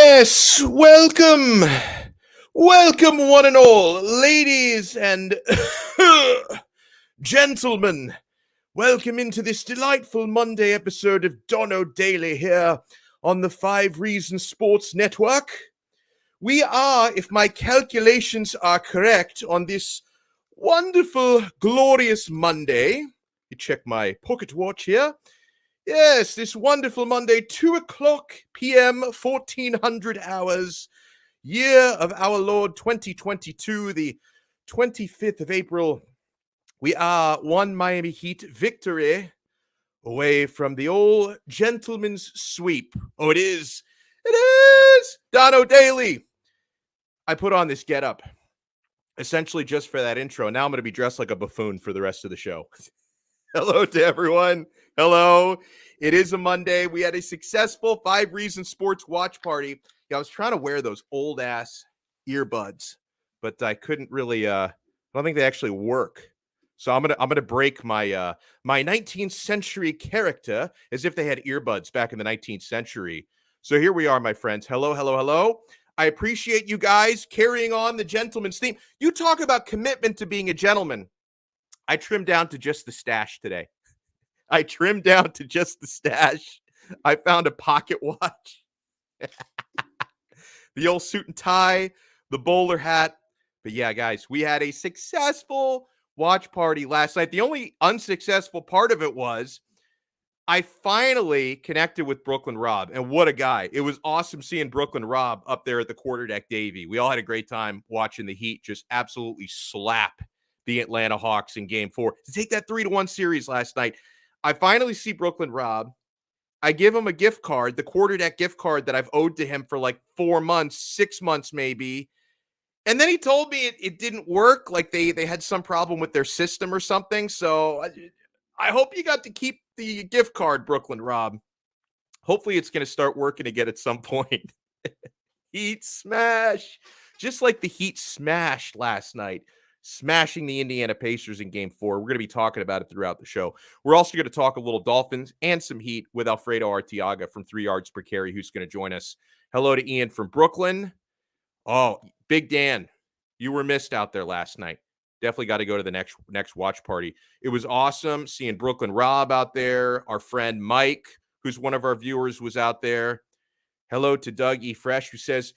Yes, welcome. Welcome, one and all, ladies and gentlemen. Welcome into this delightful Monday episode of Donno Daily here on the 5 Reasons Sports Network. We are, if my calculations are correct, on this wonderful, glorious Monday. You check my pocket watch here. Yes, this wonderful Monday, 2 o'clock p.m., 1400 hours, year of our Lord 2022, the 25th of April. We are one Miami Heat victory away from the old gentleman's sweep. Oh, it is. It is. Donno Daily. I put on this getup essentially just for that intro. Now I'm going to be dressed like a buffoon for the rest of the show. Hello to everyone. Hello. It is a Monday. We had a successful 5 Reasons Sports watch party. Yeah, I was trying to wear those old ass earbuds, but I couldn't really I don't think they actually work. So I'm gonna break my my 19th century character as if they had earbuds back in the 19th century. So here we are, my friends. Hello, hello, hello. I appreciate you guys carrying on the gentleman's theme. You talk about commitment to being a gentleman. I trimmed down to just the stash today. I trimmed down to just the stash. I found a pocket watch, the old suit and tie, the bowler hat. But yeah, guys, we had a successful watch party last night. The only unsuccessful part of it was I finally connected with Brooklyn Rob, and what a guy. It was awesome seeing Brooklyn Rob up there at the quarterdeck Davy. We all had a great time watching the Heat just absolutely slap the Atlanta Hawks in Game 4 to take that 3-1 series last night. I finally see Brooklyn Rob. I give him a gift card, the quarterdeck gift card that I've owed to him for like 4 months, 6 months maybe. And then he told me it didn't work. Like they had some problem with their system or something. So I hope you got to keep the gift card, Brooklyn Rob. Hopefully it's going to start working again at some point. Heat smash. Just like the Heat smashed last night, smashing the Indiana Pacers in Game 4. We're going to be talking about it throughout the show. We're also going to talk a little Dolphins and some Heat with Alfredo Arteaga from 3 Yards Per Carry, who's going to join us. Hello to Ian from Brooklyn. Oh, Big Dan, you were missed out there last night. Definitely got to go to the next watch party. It was awesome seeing Brooklyn Rob out there. Our friend Mike, who's one of our viewers, was out there. Hello to Doug E. Fresh, who says,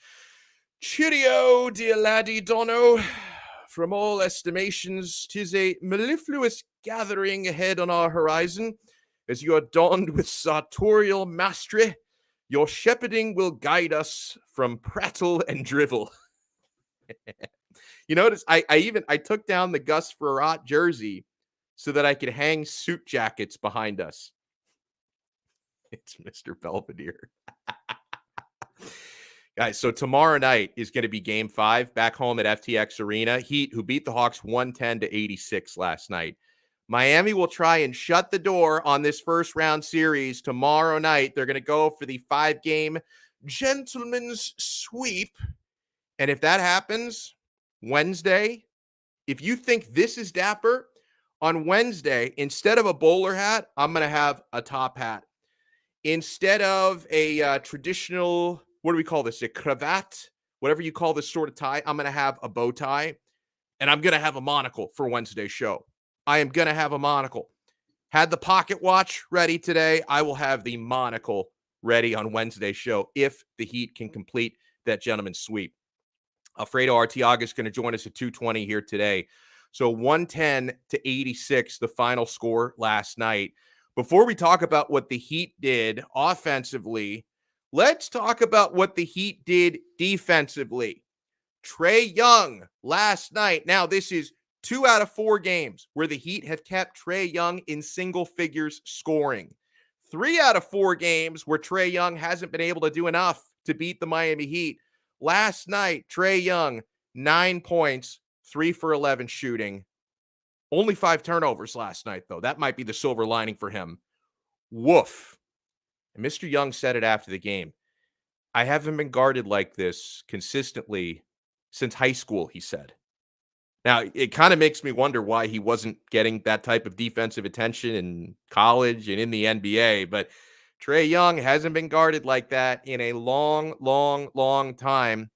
"Cheerio, dear laddie Donno. From all estimations, 'tis a mellifluous gathering ahead on our horizon. As you are donned with sartorial mastery, your shepherding will guide us from prattle and drivel." You notice I took down the Gus Frerotte jersey so that I could hang suit jackets behind us. It's Mr. Belvedere. Guys, so tomorrow night is going to be Game 5 back home at FTX Arena. Heat, who beat the Hawks 110-86 last night. Miami will try and shut the door on this first round series tomorrow night. They're going to go for the 5-game gentleman's sweep. And if that happens Wednesday, if you think this is dapper, on Wednesday, instead of a bowler hat, I'm going to have a top hat. Instead of a traditional, what do we call this? A cravat, whatever you call this sort of tie, I'm going to have a bow tie, and I'm going to have a monocle for Wednesday's show. I am going to have a monocle. Had the pocket watch ready today. I will have the monocle ready on Wednesday's show if the Heat can complete that gentleman's sweep. Alfredo Arteaga is going to join us at 2:20 here today. So 110-86, the final score last night. Before we talk about what the Heat did offensively, let's talk about what the Heat did defensively. Trae Young last night. Now, this is 2 out of 4 games where the Heat have kept Trae Young in single figures scoring. 3 out of 4 games where Trae Young hasn't been able to do enough to beat the Miami Heat. Last night, Trae Young, 9 points, 3 for 11 shooting. Only 5 turnovers last night, though. That might be the silver lining for him. Woof. And Mr. Young said it after the game. I haven't been guarded like this consistently since high school, he said. Now, it kind of makes me wonder why he wasn't getting that type of defensive attention in college and in the NBA, but Trae Young hasn't been guarded like that in a long, long, long time.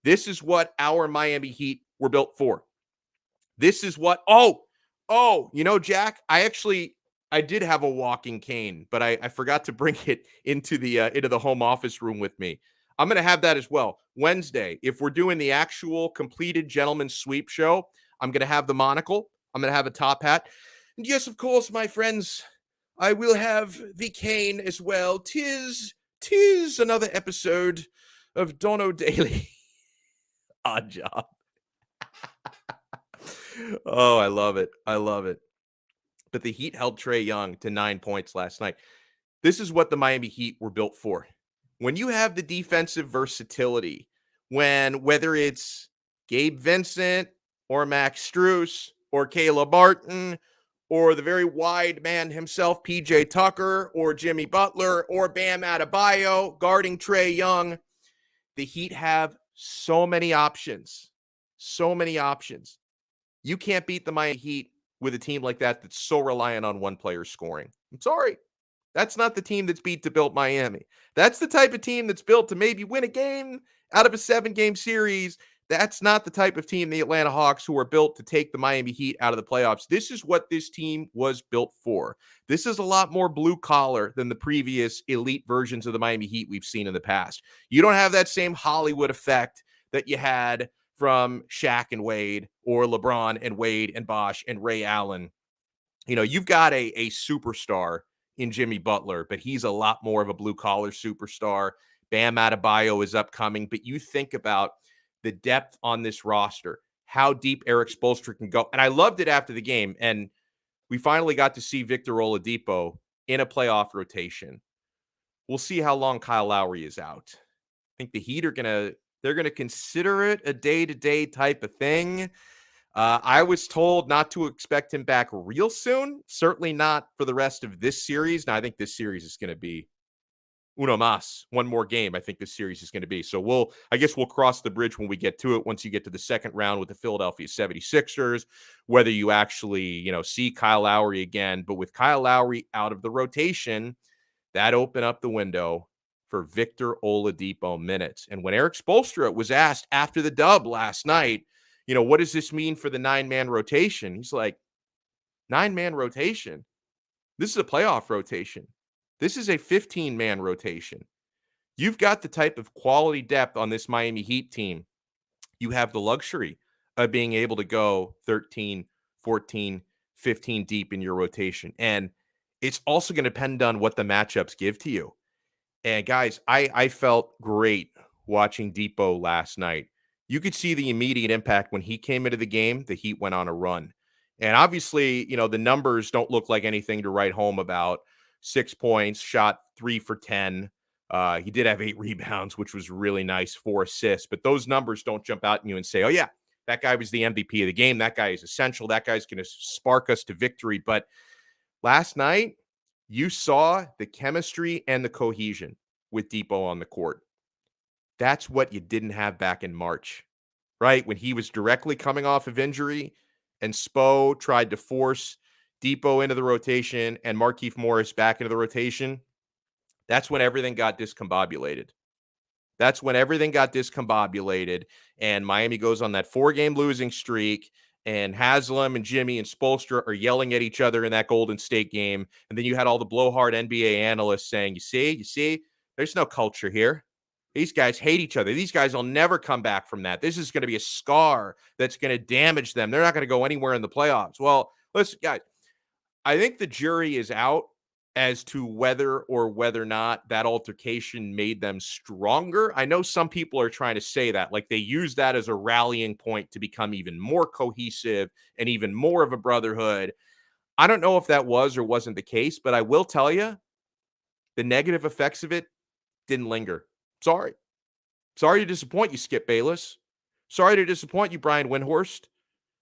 This is what our Miami Heat were built for. This is what, Jack, I did have a walking cane, but I forgot to bring it into the home office room with me. I'm going to have that as well. Wednesday, if we're doing the actual completed gentleman's sweep show, I'm going to have the monocle. I'm going to have a top hat. And yes, of course, my friends, I will have the cane as well. Tis another episode of Donno Daily. Odd job. Oh, I love it. I love it. But the Heat held Trae Young to 9 points last night. This is what the Miami Heat were built for. When you have the defensive versatility, whether it's Gabe Vincent or Max Strus or Caleb Martin or the very wide man himself, PJ Tucker, or Jimmy Butler, or Bam Adebayo guarding Trae Young, the Heat have so many options. So many options. You can't beat the Miami Heat with a team like that that's so reliant on one player scoring. I'm sorry. That's not the team that's beat to build Miami. That's the type of team that's built to maybe win a game out of a 7-game series. That's not the type of team, the Atlanta Hawks, who are built to take the Miami Heat out of the playoffs. This is what this team was built for. This is a lot more blue collar than the previous elite versions of the Miami Heat we've seen in the past. You don't have that same Hollywood effect that you had from Shaq and Wade, or LeBron and Wade and Bosh and Ray Allen. You've got a superstar in Jimmy Butler, but he's a lot more of a blue-collar superstar. Bam Adebayo is upcoming, but you think about the depth on this roster, how deep Eric Spoelstra can go. And I loved it after the game, and we finally got to see Victor Oladipo in a playoff rotation. We'll see how long Kyle Lowry is out. I think the Heat they're going to consider it a day-to-day type of thing. I was told not to expect him back real soon. Certainly not for the rest of this series. Now, I think this series is going to be uno mas. One more game, I think this series is going to be. So I guess we'll cross the bridge when we get to it, once you get to the second round with the Philadelphia 76ers, whether you actually, see Kyle Lowry again. But with Kyle Lowry out of the rotation, that opened up the window for Victor Oladipo minutes. And when Eric Spoelstra was asked after the dub last night, what does this mean for the 9-man rotation? He's like, 9-man rotation? This is a playoff rotation. This is a 15-man rotation. You've got the type of quality depth on this Miami Heat team. You have the luxury of being able to go 13, 14, 15 deep in your rotation. And it's also going to depend on what the matchups give to you. And guys, I felt great watching Dipo last night. You could see the immediate impact when he came into the game. The Heat went on a run. And obviously, the numbers don't look like anything to write home about. 6 points, shot 3 for 10. He did have 8 rebounds, which was really nice, 4 assists. But those numbers don't jump out at you and say, oh, yeah, that guy was the MVP of the game. That guy is essential. That guy's going to spark us to victory. But last night, you saw the chemistry and the cohesion with Dipo on the court. That's what you didn't have back in March, right? When he was directly coming off of injury and Spo tried to force Dipo into the rotation and Markieff Morris back into the rotation. That's when everything got discombobulated. And Miami goes on that 4-game losing streak, and Haslam and Jimmy and Spoelstra are yelling at each other in that Golden State game. And then you had all the blowhard NBA analysts saying, you see, there's no culture here. These guys hate each other. These guys will never come back from that. This is going to be a scar that's going to damage them. They're not going to go anywhere in the playoffs. Well, listen, guys, I think the jury is out as to whether or not that altercation made them stronger. I know some people are trying to say that, like they use that as a rallying point to become even more cohesive and even more of a brotherhood. I don't know if that was or wasn't the case, but I will tell you, the negative effects of it didn't linger. Sorry to disappoint you, Skip Bayless. Sorry to disappoint you, Brian Windhorst.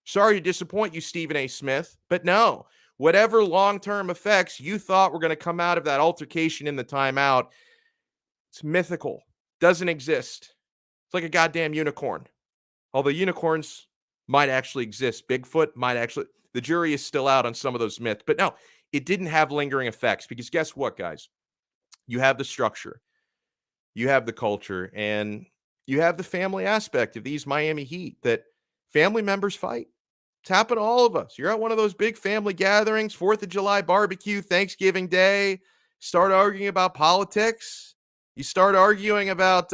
Sorry to disappoint you, Stephen A. Smith. But no, whatever long-term effects you thought were going to come out of that altercation in the timeout, it's mythical. Doesn't exist. It's like a goddamn unicorn. Although unicorns might actually exist. Bigfoot might actually. The jury is still out on some of those myths. But no, it didn't have lingering effects because guess what, guys? You have the structure, you have the culture, and you have the family aspect of these Miami Heat that family members fight. It's happened to all of us. You're at one of those big family gatherings, 4th of July barbecue, Thanksgiving Day, start arguing about politics. You start arguing about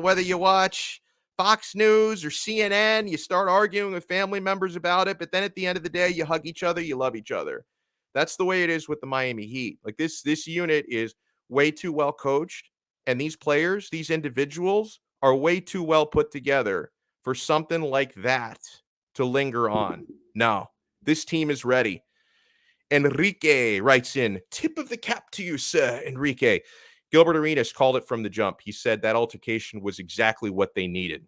whether you watch Fox News or CNN. You start arguing with family members about it. But then at the end of the day, you hug each other. You love each other. That's the way it is with the Miami Heat. Like this unit is way too well coached. And these players, these individuals are way too well put together for something like that to linger on. No, this team is ready. Enrique writes in, tip of the cap to you, sir, Enrique. Gilbert Arenas called it from the jump. He said that altercation was exactly what they needed.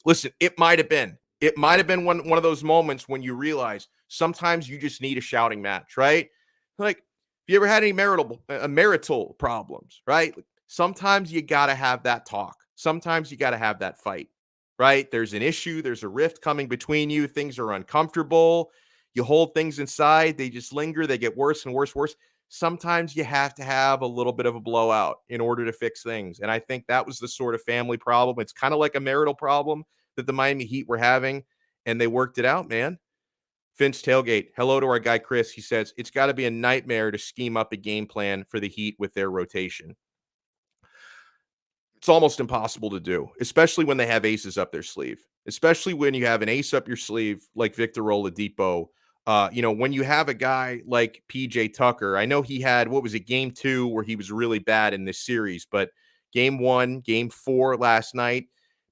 Listen, it might have been. It might have been one of those moments when you realize sometimes you just need a shouting match, right? Like, have you ever had any marital problems, right? Sometimes you got to have that talk. Sometimes you got to have that fight, right? There's an issue. There's a rift coming between you. Things are uncomfortable. You hold things inside. They just linger. They get worse and worse, worse. Sometimes you have to have a little bit of a blowout in order to fix things. And I think that was the sort of family problem. It's kind of like a marital problem that the Miami Heat were having, and they worked it out, man. Finch Tailgate, hello to our guy Chris. He says, it's got to be a nightmare to scheme up a game plan for the Heat with their rotation. It's almost impossible to do, especially when they have aces up their sleeve, especially when you have an ace up your sleeve like Victor Oladipo. When you have a guy like PJ Tucker, I know he had, game 2 where he was really bad in this series, but game 1, game 4 last night,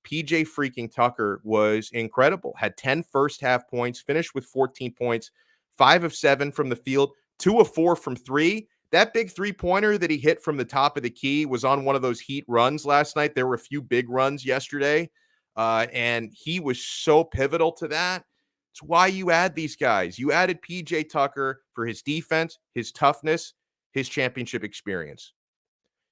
PJ freaking Tucker was incredible. Had 10 first half points, finished with 14 points, 5 of 7 from the field, 2 of 4 from 3. That big three-pointer that he hit from the top of the key was on one of those Heat runs last night. There were a few big runs yesterday, and he was so pivotal to that. It's why you add these guys. You added PJ Tucker for his defense, his toughness, his championship experience.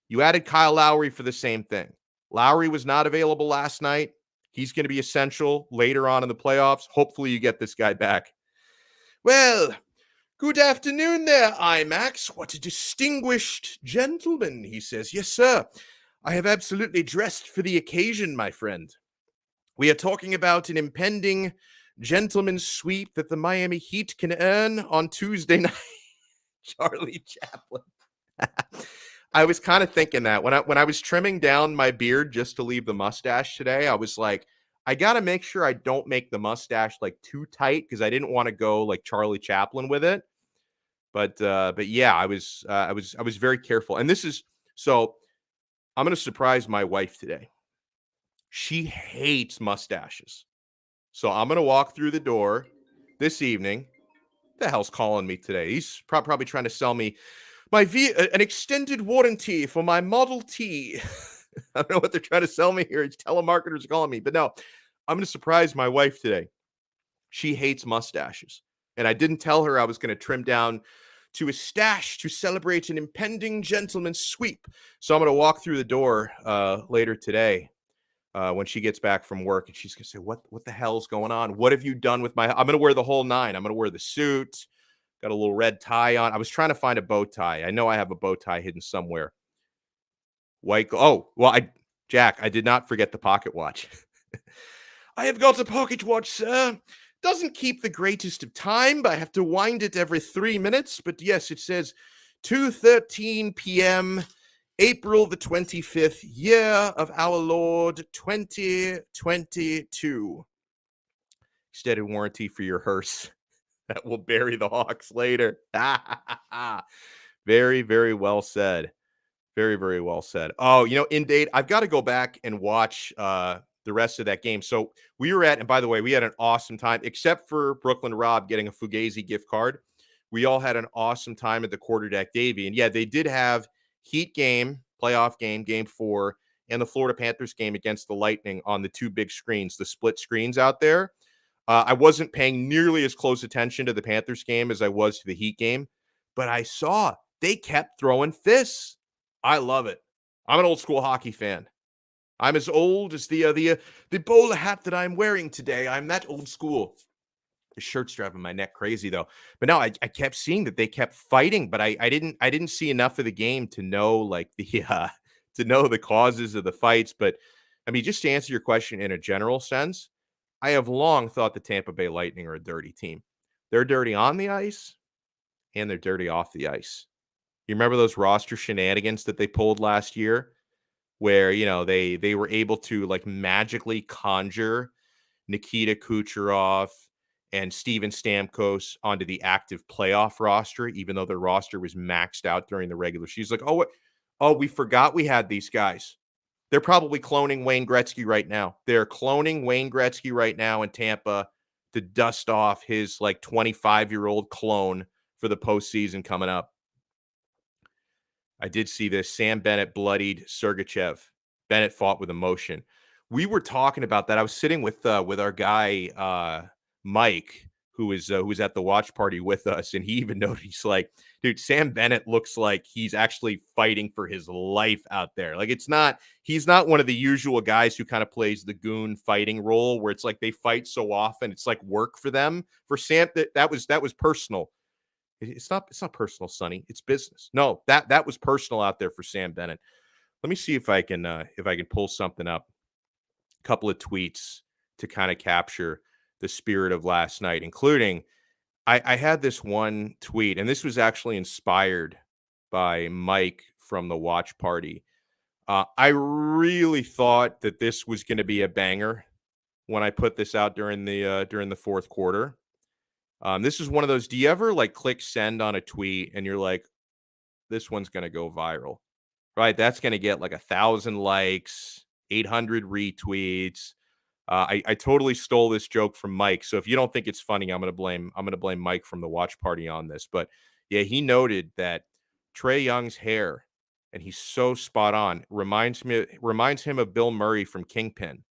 You added Kyle Lowry for the same thing. Lowry was not available last night. He's going to be essential later on in the playoffs. Hopefully you get this guy back. Well, good afternoon there, IMAX. What a distinguished gentleman, he says. Yes, sir. I have absolutely dressed for the occasion, my friend. We are talking about an impending gentleman's sweep that the Miami Heat can earn on Tuesday night. Charlie Chaplin. I was kind of thinking that when I was trimming down my beard just to leave the mustache today, I was like, I got to make sure I don't make the mustache like too tight because I didn't want to go like Charlie Chaplin with it. But yeah, I was very careful. And so I'm going to surprise my wife today. She hates mustaches. So I'm going to walk through the door this evening. The hell's calling me today? He's probably trying to sell me an extended warranty for my Model T. I don't know what they're trying to sell me here. It's telemarketers calling me. But no, I'm going to surprise my wife today. She hates mustaches. And I didn't tell her I was going to trim down to a stash to celebrate an impending gentleman's sweep. So I'm going to walk through the door later today when she gets back from work. And she's going to say, what the hell's going on? What have you done with I'm going to wear the whole 9. I'm going to wear the suit. Got a little red tie on. I was trying to find a bow tie. I know I have a bow tie hidden somewhere. Jack, I did not forget the pocket watch. I have got a pocket watch, sir. Doesn't keep the greatest of time, but I have to wind it every 3 minutes. But yes, it says 2:13 p.m., April the 25th, year of our Lord 2022. Extended warranty for your hearse that will bury the Hawks later. Very, very well said. Very, very well said. Oh, in date, I've got to go back and watch the rest of that game. So and by the way, we had an awesome time, except for Brooklyn Rob getting a Fugazi gift card. We all had an awesome time at the Quarterdeck Davy. And yeah, they did have Heat game, playoff game, game 4, and the Florida Panthers game against the Lightning on the 2 big screens, the split screens out there. I wasn't paying nearly as close attention to the Panthers game as I was to the Heat game, but I saw they kept throwing fists. I love it. I'm an old school hockey fan. I'm as old as the bowler hat that I'm wearing today. I'm that old school. The shirt's driving my neck crazy though. But no, I kept seeing that they kept fighting, but I didn't see enough of the game to know like the to know the causes of the fights. But I mean, just to answer your question in a general sense, I have long thought the Tampa Bay Lightning are a dirty team. They're dirty on the ice and they're dirty off the ice. You remember those roster shenanigans that they pulled last year where, they were able to like magically conjure Nikita Kucherov and Steven Stamkos onto the active playoff roster, even though their roster was maxed out during the regular season. Like, we forgot we had these guys. They're probably cloning Wayne Gretzky right now. They're cloning Wayne Gretzky right now in Tampa to dust off his like 25-year-old clone for the postseason coming up. I did see this. Sam Bennett bloodied Sergachev. Bennett fought with emotion. We were talking about that. I was sitting with our guy Mike, who was at the watch party with us, and he even noticed, he's like, dude, Sam Bennett looks like he's actually fighting for his life out there. Like he's not one of the usual guys who kind of plays the goon fighting role where it's like they fight so often it's like work for them. For Sam, that was personal. It's not personal, Sonny. It's business. No, that was personal out there for Sam Bennett. Let me see if I can pull something up. A couple of tweets to kind of capture the spirit of last night, including I had this one tweet, and this was actually inspired by Mike from the watch party. I really thought that this was going to be a banger when I put this out during the fourth quarter. This is one of those, do you ever like click send on a tweet and you're like, this one's going to go viral, right? That's going to get like 1,000 likes, 800 retweets. I totally stole this joke from Mike. So if you don't think it's funny, I'm going to blame Mike from the watch party on this. But yeah, he noted that Trae Young's hair, and he's so spot on, reminds him of Bill Murray from Kingpin.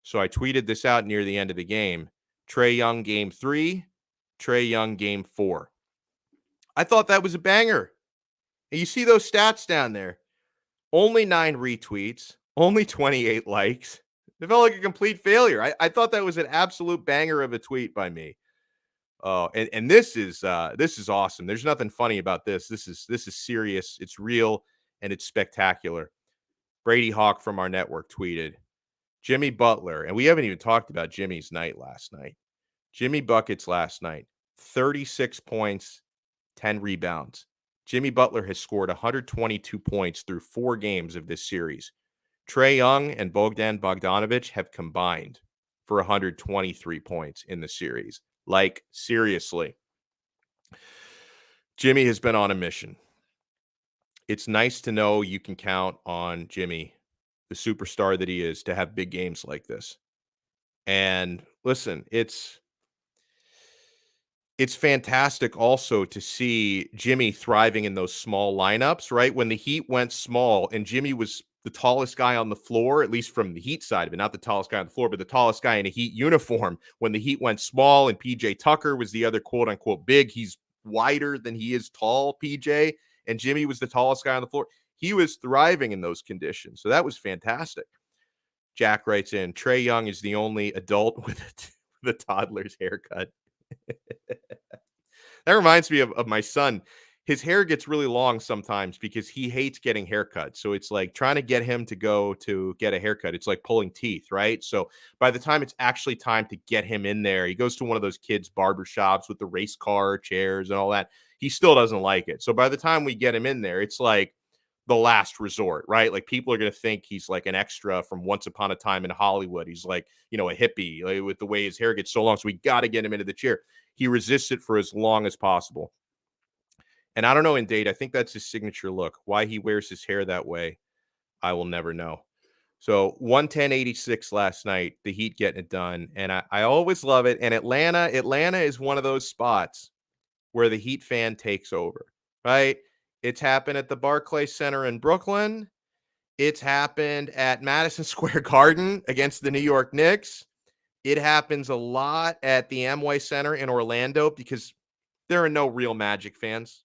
So I tweeted this out near the end of the game. Trae Young game 3, Trae Young game 4. I thought that was a banger. And you see those stats down there. Only 9 retweets, only 28 likes. It felt like a complete failure. I thought that was an absolute banger of a tweet by me. Oh, and this is awesome. There's nothing funny about this. This is serious. It's real and it's spectacular. Brady Hawk from our network tweeted, Jimmy Butler, and we haven't even talked about Jimmy's night last night. Jimmy Buckets last night, 36 points, 10 rebounds. Jimmy Butler has scored 122 points through 4 games of this series. Trae Young and Bogdan Bogdanovic have combined for 123 points in the series. Like, seriously. Jimmy has been on a mission. It's nice to know you can count on Jimmy, the superstar that he is, to have big games like this. And listen, it's fantastic also to see Jimmy thriving in those small lineups, right? When the Heat went small and Jimmy was the tallest guy on the floor, at least from the Heat side of it, not the tallest guy on the floor, but the tallest guy in a Heat uniform. When the Heat went small and PJ Tucker was the other quote unquote big, he's wider than he is tall, PJ, and Jimmy was the tallest guy on the floor. He was thriving in those conditions. So that was fantastic. Jack writes in, Trae Young is the only adult with a toddler's haircut. That reminds me of my son. His hair gets really long sometimes because he hates getting haircuts. So it's like trying to get him to go to get a haircut. It's like pulling teeth, right? So by the time it's actually time to get him in there, he goes to one of those kids' barber shops with the race car chairs and all that. He still doesn't like it. So by the time we get him in there, it's like the last resort, right? Like people are going to think he's like an extra from Once Upon a Time in Hollywood. He's like, a hippie, like, with the way his hair gets so long. So we got to get him into the chair. He resists it for as long as possible. And I don't know in date, I think that's his signature look. Why he wears his hair that way, I will never know. So 110-86 last night, the Heat getting it done. And I always love it. And Atlanta is one of those spots where the Heat fan takes over, right? It's happened at the Barclays Center in Brooklyn. It's happened at Madison Square Garden against the New York Knicks. It happens a lot at the Amway Center in Orlando because there are no real Magic fans.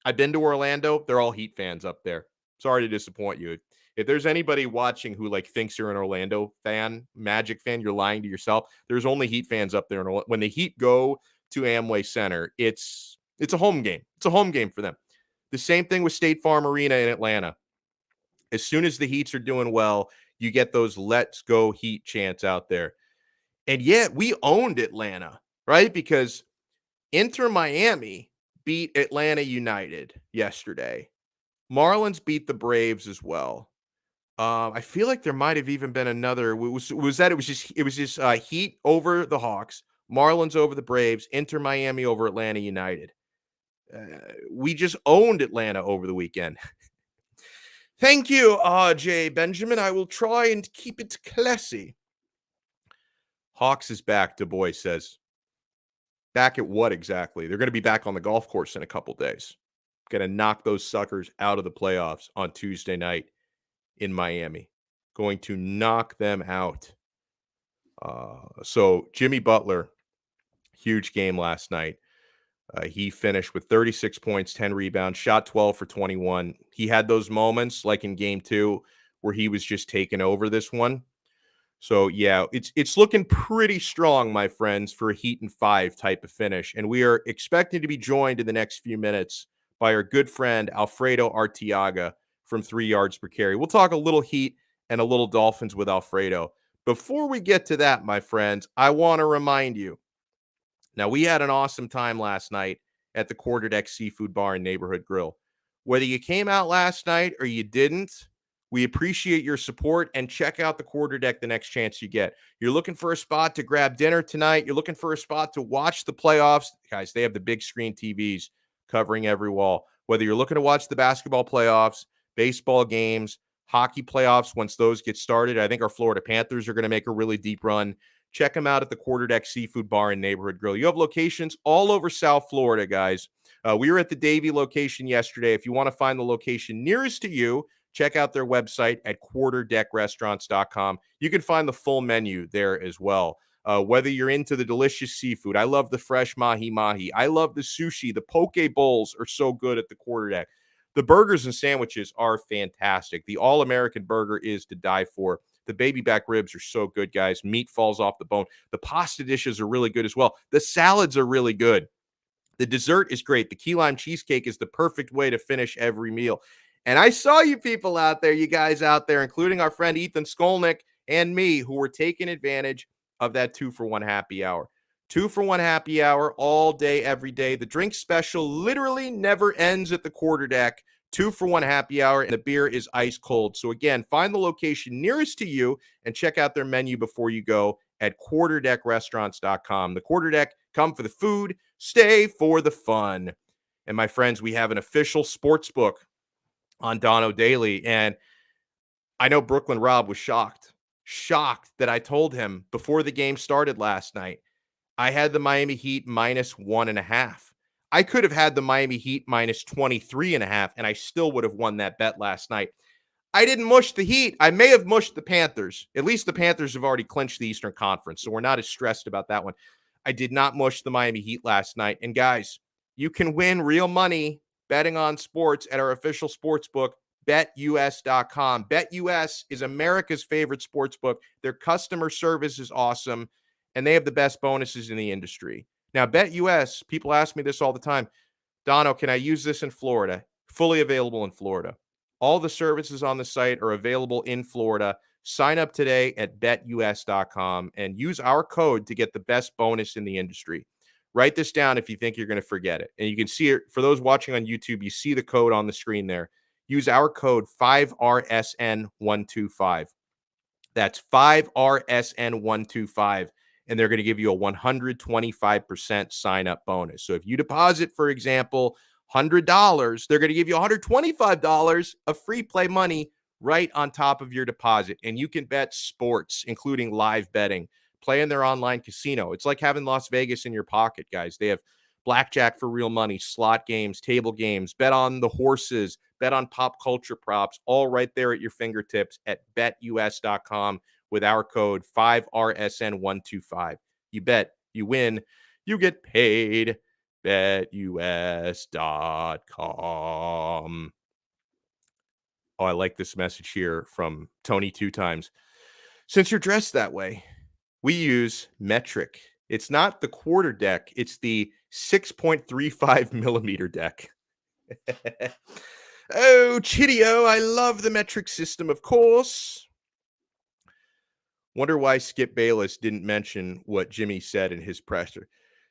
I've been to Orlando. They're all Heat fans up there. Sorry to disappoint you. If there's anybody watching who like thinks you're an Orlando fan, Magic fan, you're lying to yourself. There's only Heat fans up there. When the Heat go to Amway Center, it's a home game. It's a home game for them. The same thing with State Farm Arena in Atlanta. As soon as the Heats are doing well, you get those "Let's go Heat" chants out there. And yet we owned Atlanta, right? Because Inter Miami beat Atlanta United yesterday. Marlins beat the Braves as well. I feel like there might have even been another. It was just Heat over the Hawks, Marlins over the Braves, Inter Miami over Atlanta United. We just owned Atlanta over the weekend. Thank you, RJ Benjamin. I will try and keep it classy. Hawks is back, Du Bois says. Back at what exactly? They're going to be back on the golf course in a couple days. Going to knock those suckers out of the playoffs on Tuesday night in Miami. Going to knock them out. So Jimmy Butler, huge game last night. He finished with 36 points, 10 rebounds, shot 12 for 21. He had those moments like in game 2 where he was just taking over this one. So yeah, it's looking pretty strong, my friends, for a Heat and 5 type of finish. And we are expecting to be joined in the next few minutes by our good friend Alfredo Arteaga from 3 yards per carry. We'll talk a little Heat and a little Dolphins with Alfredo. Before we get to that, my friends, I want to remind you. Now, we had an awesome time last night at the Quarterdeck Seafood Bar and Neighborhood Grill. Whether you came out last night or you didn't, we appreciate your support, and check out the Quarterdeck the next chance you get. You're looking for a spot to grab dinner tonight. You're looking for a spot to watch the playoffs. Guys, they have the big screen TVs covering every wall. Whether you're looking to watch the basketball playoffs, baseball games, hockey playoffs, once those get started, I think our Florida Panthers are going to make a really deep run. Check them out at the Quarterdeck Seafood Bar and Neighborhood Grill. You have locations all over South Florida, guys. We were at the Davie location yesterday. If you want to find the location nearest to you, check out their website at quarterdeckrestaurants.com. You can find the full menu there as well. Whether you're into the delicious seafood, I love the fresh mahi-mahi. I love the sushi. The poke bowls are so good at the Quarterdeck. The burgers and sandwiches are fantastic. The All-American burger is to die for. The baby back ribs are so good, guys. Meat falls off the bone. The pasta dishes are really good as well. The salads are really good. The dessert is great. The key lime cheesecake is the perfect way to finish every meal. And I saw you people out there, you guys out there, including our friend Ethan Skolnick and me, who were taking advantage of that 2-for-1 happy hour. 2-for-1 happy hour all day, every day. The drink special literally never ends at the Quarterdeck. 2-for-1 happy hour, and the beer is ice cold. So again, find the location nearest to you and check out their menu before you go at quarterdeckrestaurants.com. The Quarterdeck, come for the food, stay for the fun. And my friends, we have an official sports book on Donno Daily, and I know Brooklyn Rob was shocked that I told him before the game started last night, I had the Miami Heat -1.5. I could have had the Miami Heat -23.5, and I still would have won that bet last night. I didn't mush the Heat. I may have mushed the Panthers. At least the Panthers have already clinched the Eastern Conference, so we're not as stressed about that one. I did not mush the Miami Heat last night. And guys, you can win real money betting on sports at our official sports book, BetUS.com. BetUS is America's favorite sports book. Their customer service is awesome, and they have the best bonuses in the industry. Now, BetUS, people ask me this all the time. Donno, can I use this in Florida? Fully available in Florida. All the services on the site are available in Florida. Sign up today at betus.com and use our code to get the best bonus in the industry. Write this down if you think you're going to forget it. And you can see it for those watching on YouTube. You see the code on the screen there. Use our code 5RSN125. That's 5RSN125. And they're going to give you a 125% sign up bonus. So if you deposit, for example, $100, they're going to give you $125 of free play money right on top of your deposit. And you can bet sports, including live betting, play in their online casino. It's like having Las Vegas in your pocket, guys. They have blackjack for real money, slot games, table games, bet on the horses, bet on pop culture props, all right there at your fingertips at betus.com with our code 5RSN125. You bet, you win, you get paid. BetUS.com. Oh, I like this message here from Tony 2 times. Since you're dressed that way, we use metric. It's not the quarter deck, it's the 6.35 millimeter deck. Oh, Chidio, I love the metric system, of course. Wonder why Skip Bayless didn't mention what Jimmy said in his presser.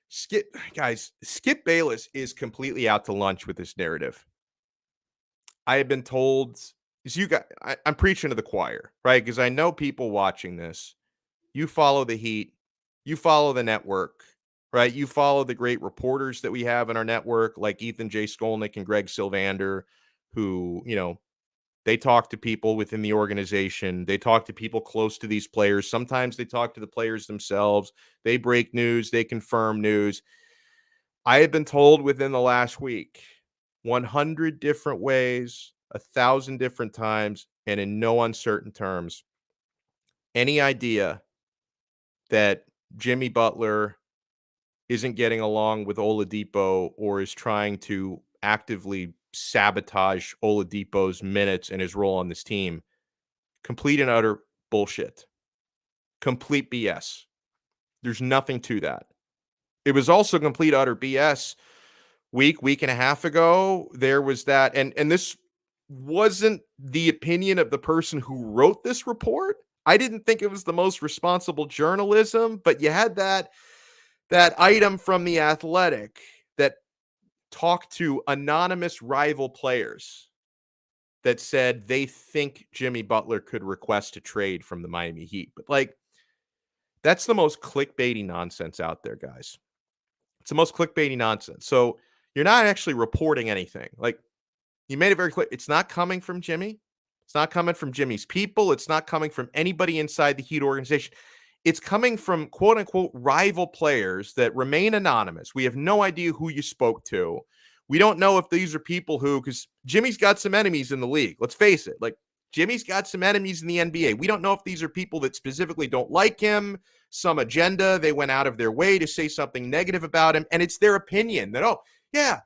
Skip Bayless is completely out to lunch with this narrative. I have been told, I'm preaching to the choir, right? Because I know people watching this. You follow the Heat, you follow the network, right? You follow the great reporters that we have in our network, like Ethan J. Skolnick and Greg Sylvander, who, they talk to people within the organization. They talk to people close to these players. Sometimes they talk to the players themselves. They break news. They confirm news. I have been told within the last week 100 different ways, 1,000 different times, and in no uncertain terms, any idea that Jimmy Butler isn't getting along with Oladipo or is trying to actively sabotage Oladipo's minutes and his role on this team, complete and utter bullshit. Complete BS. There's nothing to that. It was also complete utter BS week and a half ago. There was that, and this wasn't the opinion of the person who wrote this report. I didn't think it was the most responsible journalism, but you had that item from The Athletic that talked to anonymous rival players that said they think Jimmy Butler could request a trade from the Miami Heat. But that's the most clickbaity nonsense out there, guys. It's the most clickbaity nonsense. So you're not actually reporting anything. You made it very clear. It's not coming from Jimmy. It's not coming from Jimmy's people. It's not coming from anybody inside the Heat organization. It's coming from quote unquote rival players that remain anonymous. We have no idea who you spoke to. We don't know if these are people because Jimmy's got some enemies in the league. Let's face it. Jimmy's got some enemies in the NBA. We don't know if these are people that specifically don't like him, some agenda. They went out of their way to say something negative about him. And it's their opinion that, oh, yeah,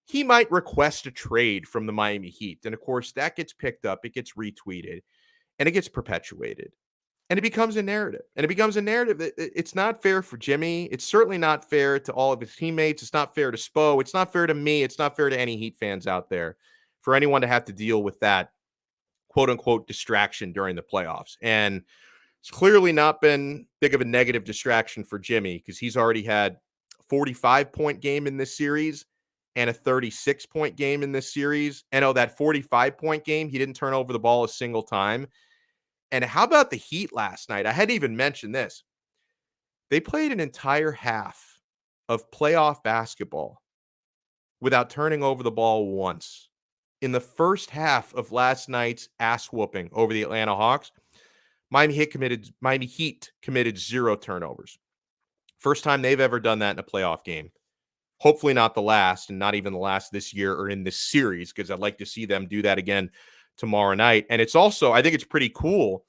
he might request a trade from the Miami Heat. And of course, that gets picked up, it gets retweeted, and it gets perpetuated. And it becomes a narrative. And it becomes a narrative that it's not fair for Jimmy. It's certainly not fair to all of his teammates. It's not fair to Spo. It's not fair to me. It's not fair to any Heat fans out there for anyone to have to deal with that quote unquote distraction during the playoffs. And it's clearly not been big of a negative distraction for Jimmy because he's already had a 45-point game in this series and a 36-point game in this series. And that 45-point game, he didn't turn over the ball a single time. And how about the Heat last night? I hadn't even mentioned this. They played an entire half of playoff basketball without turning over the ball once. In the first half of last night's ass whooping over the Atlanta Hawks, Miami Heat committed 0 turnovers. First time they've ever done that in a playoff game. Hopefully not the last, and not even the last this year or in this series, because I'd like to see them do that again tomorrow night. And it's also, I think it's pretty cool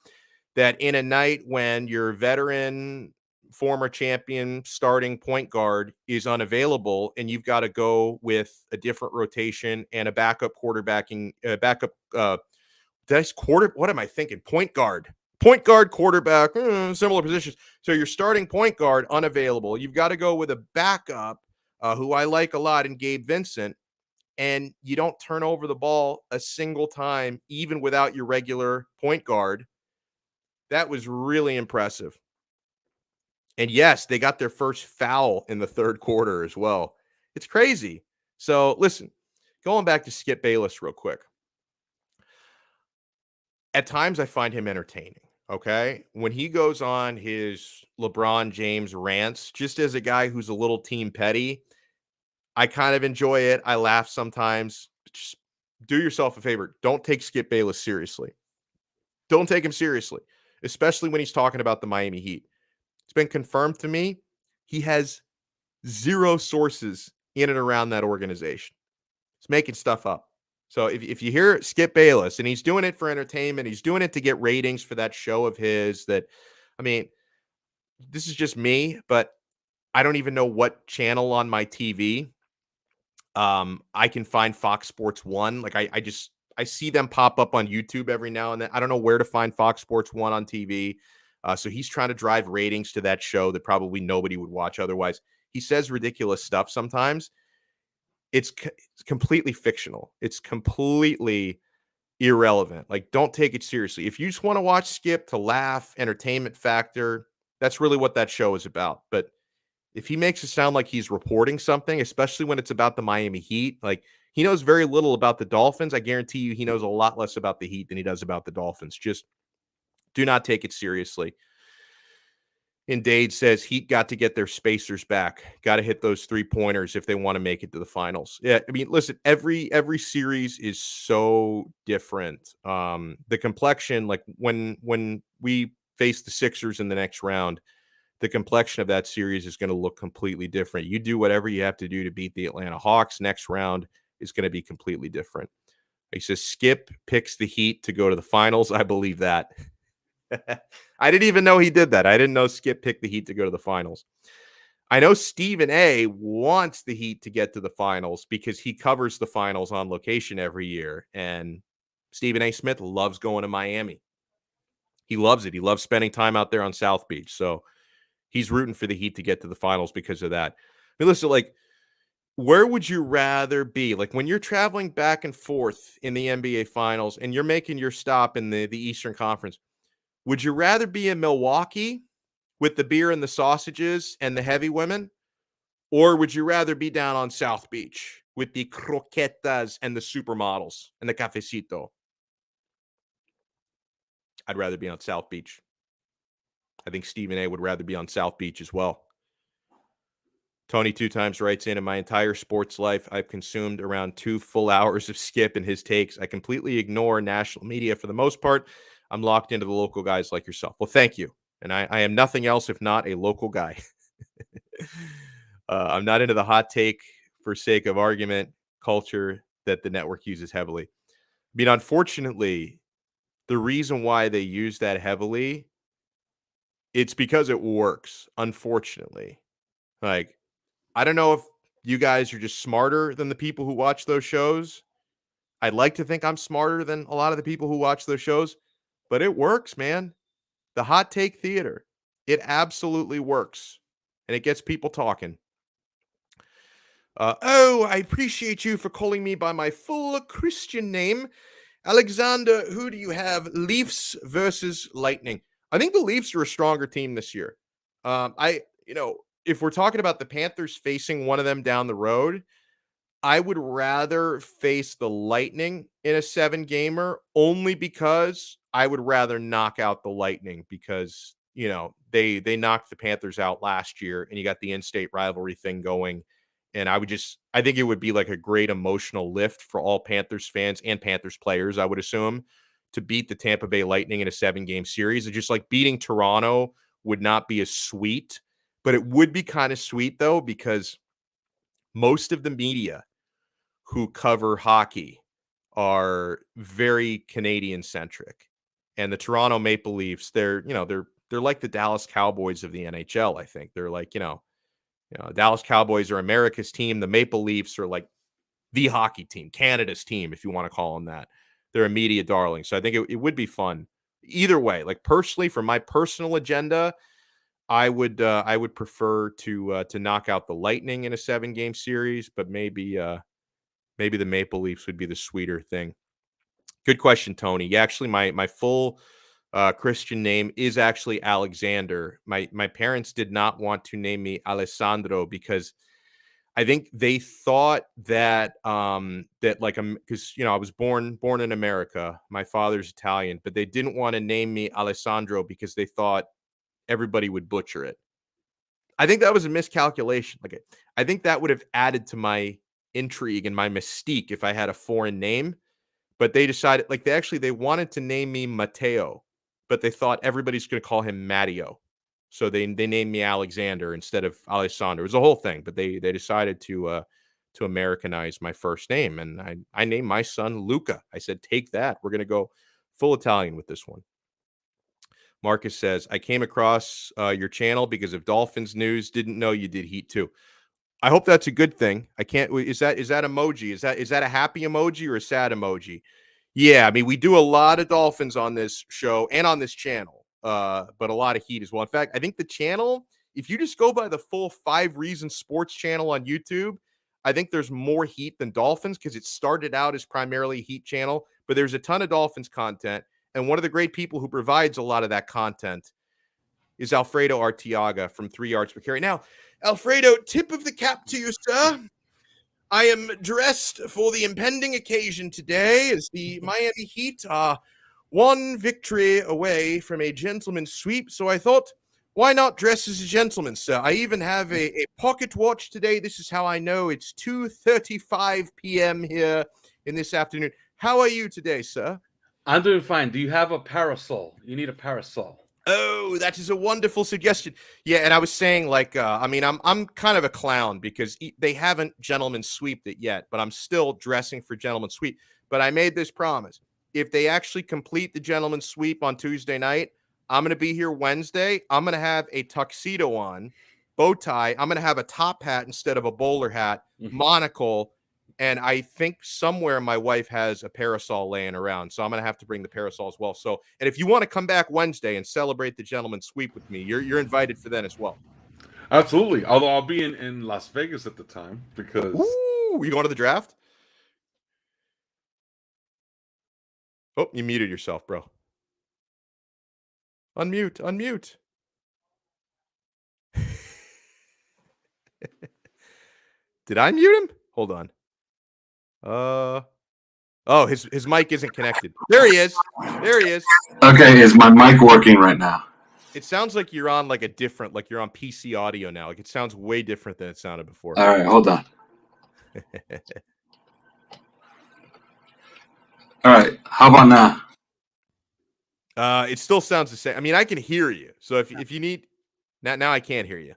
that in a night when your veteran, former champion starting point guard is unavailable and you've got to go with a different rotation and a backup what am I thinking? Point guard, quarterback, similar positions. So your starting point guard unavailable. You've got to go with a backup who I like a lot in Gabe Vincent. And you don't turn over the ball a single time, even without your regular point guard. That was really impressive. And yes, they got their first foul in the third quarter as well. It's crazy. So listen, going back to Skip Bayless real quick. At times I find him entertaining. Okay. When he goes on his LeBron James rants, just as a guy who's a little team petty, I kind of enjoy it. I laugh sometimes. Just do yourself a favor. Don't take Skip Bayless seriously. Don't take him seriously, especially when he's talking about the Miami Heat. It's been confirmed to me he has 0 sources in and around that organization. He's making stuff up. So if you hear Skip Bayless, and he's doing it for entertainment, he's doing it to get ratings for that show of his that, I mean, this is just me, but I don't even know what channel on my TV I can find Fox Sports 1. I see them pop up on YouTube every now and then. I don't know where to find Fox Sports 1 on TV. So he's trying to drive ratings to that show that probably nobody would watch otherwise. He says ridiculous stuff sometimes. It's completely fictional. It's completely irrelevant. Like, don't take it seriously. If you just want to watch Skip to laugh, entertainment factor, that's really what that show is about. But if he makes it sound like he's reporting something, especially when it's about the Miami Heat, like he knows very little about the Dolphins. I guarantee you he knows a lot less about the Heat than he does about the Dolphins. Just do not take it seriously. And Dade says Heat got to get their spacers back. Got to hit those 3-pointers if they want to make it to the finals. Yeah, I mean, listen, every series is so different. The complexion, like when we face the Sixers in the next round, the complexion of that series is going to look completely different. You do whatever you have to do to beat the Atlanta Hawks. Next round is going to be completely different. He says Skip picks the Heat to go to the finals. I believe that. I didn't even know he did that. I didn't know Skip picked the Heat to go to the finals. I know Stephen A wants the Heat to get to the finals because he covers the finals on location every year. And Stephen A. Smith loves going to Miami. He loves it. He loves spending time out there on South Beach. So he's rooting for the Heat to get to the finals because of that. I mean, listen, like, where would you rather be? Like, when you're traveling back and forth in the NBA finals and you're making your stop in the Eastern Conference, would you rather be in Milwaukee with the beer and the sausages and the heavy women? Or would you rather be down on South Beach with the croquetas and the supermodels and the cafecito? I'd rather be on South Beach. I think Stephen A would rather be on South Beach as well. Tony 2 times writes in my entire sports life, I've consumed around 2 full hours of Skip and his takes. I completely ignore national media for the most part. I'm locked into the local guys like yourself. Well, thank you. And I am nothing else if not a local guy. I'm not into the hot take for sake of argument culture that the network uses heavily. I mean, unfortunately, the reason why they use that heavily, it's because it works, unfortunately. Like, I don't know if you guys are just smarter than the people who watch those shows. I'd like to think I'm smarter than a lot of the people who watch those shows, but it works, man. The hot take theater, it absolutely works, and it gets people talking. I appreciate you for calling me by my full Christian name. Alexander, who do you have? Leafs versus Lightning. I think the Leafs are a stronger team this year. If we're talking about the Panthers facing one of them down the road, I would rather face the Lightning in a 7-gamer only because I would rather knock out the Lightning because, they knocked the Panthers out last year and you got the in-state rivalry thing going. And I think it would be like a great emotional lift for all Panthers fans and Panthers players, I would assume, to beat the Tampa Bay Lightning in a 7-game series. It's just like beating Toronto would not be as sweet, but it would be kind of sweet though, because most of the media who cover hockey are very Canadian centric. And the Toronto Maple Leafs, they're like the Dallas Cowboys of the NHL, I think. They're like, Dallas Cowboys are America's team. The Maple Leafs are like the hockey team, Canada's team, if you want to call them that. They're a media darling. So I think it would be fun. Either way, like personally, for my personal agenda, I would prefer to knock out the Lightning in a 7-game series, but maybe the Maple Leafs would be the sweeter thing. Good question, Tony. Yeah, actually, my full Christian name is actually Alexander. My parents did not want to name me Alessandro because I think they thought that because I was born in America. My father's Italian, but they didn't want to name me Alessandro because they thought everybody would butcher it. I think that was a miscalculation. Like, I think that would have added to my intrigue and my mystique if I had a foreign name. But they decided, like, they wanted to name me Matteo, but they thought everybody's going to call him Matteo. So they named me Alexander instead of Alessandro. It was a whole thing, but they decided to Americanize my first name, and I named my son Luca. I said, take that. We're going to go full Italian with this one. Marcus says, I came across your channel because of Dolphins news. Didn't know you did Heat too. I hope that's a good thing. I can't. Is that emoji? Is that a happy emoji or a sad emoji? Yeah, I mean, we do a lot of Dolphins on this show and on this channel, but a lot of Heat as well. In fact, I think the channel, if you just go by the full 5 Reasons Sports channel on YouTube, I think there's more Heat than Dolphins because it started out as primarily a Heat channel, but there's a ton of Dolphins content. And one of the great people who provides a lot of that content is Alfredo Arteaga from 3 Yards Per Carry. Now, Alfredo, tip of the cap to you, sir. I am dressed for the impending occasion today as the Miami Heat are one victory away from a gentleman's sweep. So I thought, why not dress as a gentleman, sir? I even have a pocket watch today. This is how I know it's 2:35 p.m. here in this afternoon. How are you today, sir? I'm doing fine. Do you have a parasol? You need a parasol. Oh, that is a wonderful suggestion. Yeah, and I was saying, like, I mean, I'm kind of a clown because they haven't gentleman sweeped it yet, but I'm still dressing for gentleman sweep. But I made this promise: if they actually complete the gentleman sweep on Tuesday night, I'm going to be here Wednesday. I'm going to have a tuxedo on, bow tie. I'm going to have a top hat instead of a bowler hat, monocle. And I think somewhere my wife has a parasol laying around. So I'm going to have to bring the parasol as well. So, and if you want to come back Wednesday and celebrate the gentleman's sweep with me, you're invited for that as well. Absolutely. Although I'll be in Las Vegas at the time because. Ooh, you going to the draft? Oh, you muted yourself, bro. Unmute. Did I mute him? Hold on. Oh, his mic isn't connected. There he is. Okay, is my mic working right now? It sounds like you're on like a different, like you're on PC audio now. Like it sounds way different than it sounded before. All right, hold on. All right, how about now? It still sounds the same. I mean, I can hear you. So if you need now I can't hear you.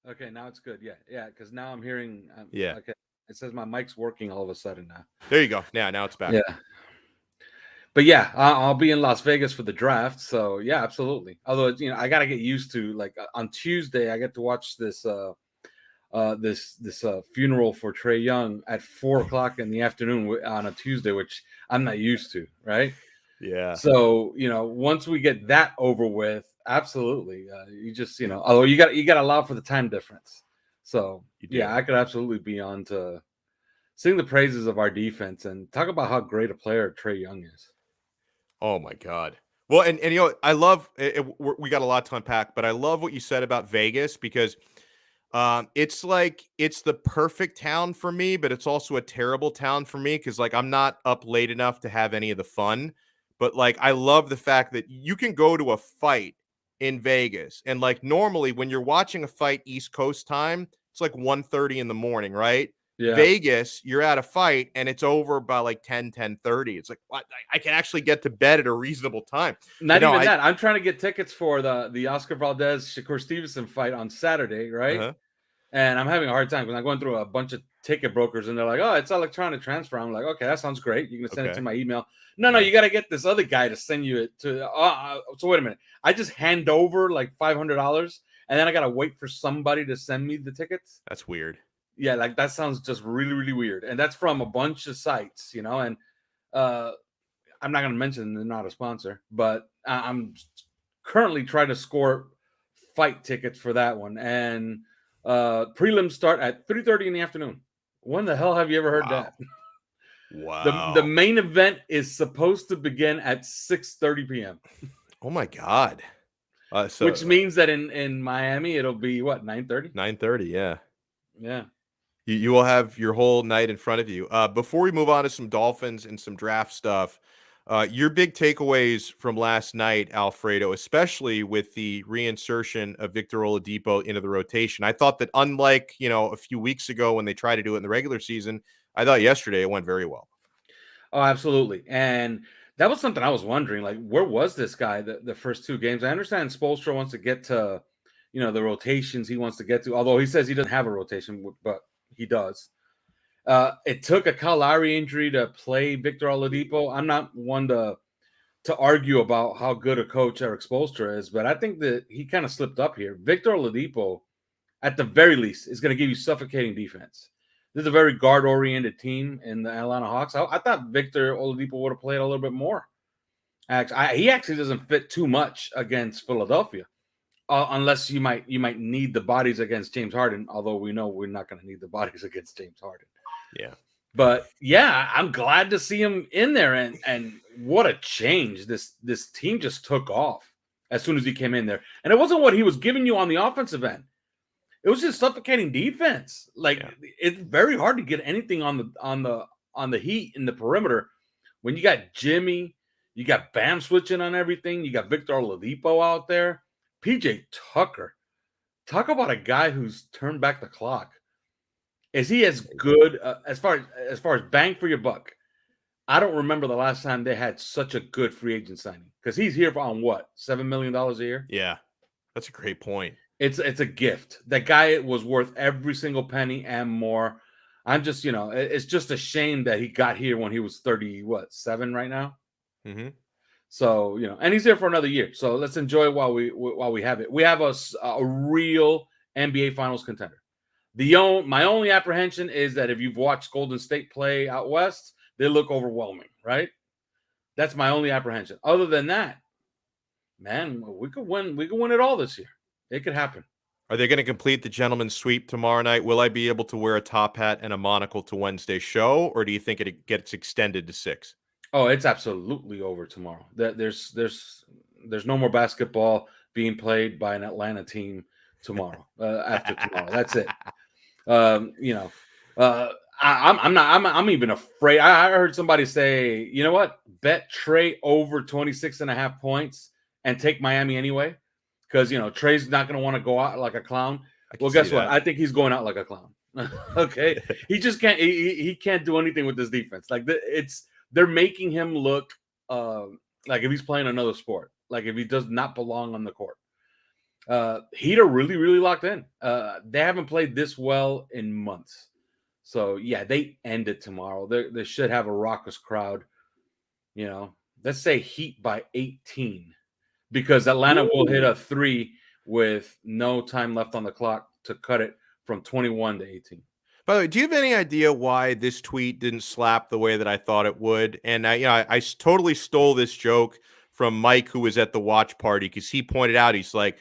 Okay, now it's good. Yeah, because now I'm hearing. Yeah. Okay, it says my mic's working all of a sudden now. There you go. Now it's back. Yeah. But yeah, I'll be in Las Vegas for the draft. So yeah, absolutely. Although I got to get used to like on Tuesday I get to watch this funeral for Trae Young at 4:00 in the afternoon on a Tuesday, which I'm not used to. Right. Yeah. So once we get that over with, absolutely. You just although you got to allow for the time difference. So yeah, I could absolutely be on to sing the praises of our defense and talk about how great a player Trae Young is. Oh my God. Well, and I love it. We got a lot to unpack, but I love what you said about Vegas because it's like it's the perfect town for me, but it's also a terrible town for me because like I'm not up late enough to have any of the fun. But like I love the fact that you can go to a fight in Vegas, and like normally when you're watching a fight East Coast time, it's like 1:30 in the morning, right? Yeah. Vegas, you're at a fight and it's over by like 10:30. It's like what? I can actually get to bed at a reasonable time. Not even that. I'm trying to get tickets for the Oscar Valdez Shakur Stevenson fight on Saturday, right? Uh-huh. And I'm having a hard time because I'm going through a bunch of ticket brokers and they're like, "Oh, it's electronic transfer." I'm like, "Okay, that sounds great. You can send it to my email." No, you got to get this other guy to send you it to. So wait a minute. I just hand over like $500 and then I got to wait for somebody to send me the tickets. That's weird. Yeah, like that sounds just really, really weird. And that's from a bunch of sites, and I'm not going to mention they're not a sponsor, but I'm currently trying to score fight tickets for that one. And prelims start at 3:30 in the afternoon. When the hell have you ever heard that? Wow. The main event is supposed to begin at 6:30 p.m. Oh my God. Which means that in Miami, it'll be what, 9:30? 9:30, yeah. Yeah. You will have your whole night in front of you. Before we move on to some Dolphins and some draft stuff, your big takeaways from last night, Alfredo, especially with the reinsertion of Victor Oladipo into the rotation. I thought that unlike, a few weeks ago when they tried to do it in the regular season, I thought yesterday it went very well. Oh, absolutely. And that was something I was wondering, like, where was this guy the first 2 games? I understand Spoelstra wants to get to, the rotations he wants to get to, although he says he doesn't have a rotation, but he does. It took a Kyle Lowry injury to play Victor Oladipo. I'm not one to argue about how good a coach Eric Spoelstra is, but I think that he kind of slipped up here. Victor Oladipo, at the very least, is going to give you suffocating defense. This is a very guard-oriented team in the Atlanta Hawks. I thought Victor Oladipo would have played a little bit more. Actually, he actually doesn't fit too much against Philadelphia, unless you might need the bodies against James Harden. Although we know we're not going to need the bodies against James Harden. Yeah, but yeah, I'm glad to see him in there, and what a change this team just took off as soon as he came in there. And it wasn't what he was giving you on the offensive end. It was just suffocating defense. It's very hard to get anything on the Heat in the perimeter when you got Jimmy, you got Bam switching on everything, you got Victor Oladipo out there, PJ Tucker. Talk about a guy who's turned back the clock. Is he as good as far as bang for your buck? I don't remember the last time they had such a good free agent signing, because he's here on what, $7 million a year? Yeah, that's a great point. It's a gift. That guy was worth every single penny and more. I'm just, it's just a shame that he got here when he was 37 right now. Mm-hmm. So, and he's here for another year. So let's enjoy it while we have it. We have a real NBA Finals contender. My only apprehension is that if you've watched Golden State play out west, they look overwhelming, right? That's my only apprehension. Other than that, man, we could win it all this year. It could happen. Are they going to complete the gentleman's sweep tomorrow night? Will I be able to wear a top hat and a monocle to Wednesday's show, or do you think it gets extended to 6? Oh, it's absolutely over tomorrow. There's no more basketball being played by an Atlanta team tomorrow. After tomorrow, that's it. I'm even afraid. I heard somebody say, you know what? Bet Trae over 26.5 points and take Miami anyway. Because, Trae's not going to want to go out like a clown. Well, guess what? I think he's going out like a clown. Okay? He just can't. He can't do anything with this defense. They're making him look like if he's playing another sport. Like if he does not belong on the court. Heat are really, really locked in. They haven't played this well in months. So, yeah, they end it tomorrow. They should have a raucous crowd. Let's say Heat by 18. Because Atlanta will hit a 3 with no time left on the clock to cut it from 21 to 18. By the way, do you have any idea why this tweet didn't slap the way that I thought it would? And I totally stole this joke from Mike, who was at the watch party, because he pointed out, he's like,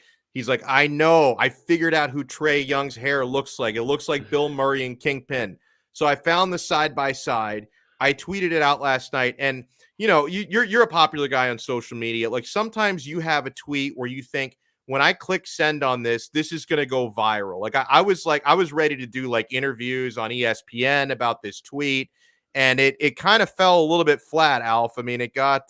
I know, I figured out who Trae Young's hair looks like. It looks like Bill Murray and Kingpin. So I found the side by side. I tweeted it out last night, and you're a popular guy on social media. Like sometimes you have a tweet where you think, when I click send on this is going to go viral. I was ready to do like interviews on ESPN about this tweet, and it kind of fell a little bit flat, Alf. I mean, it got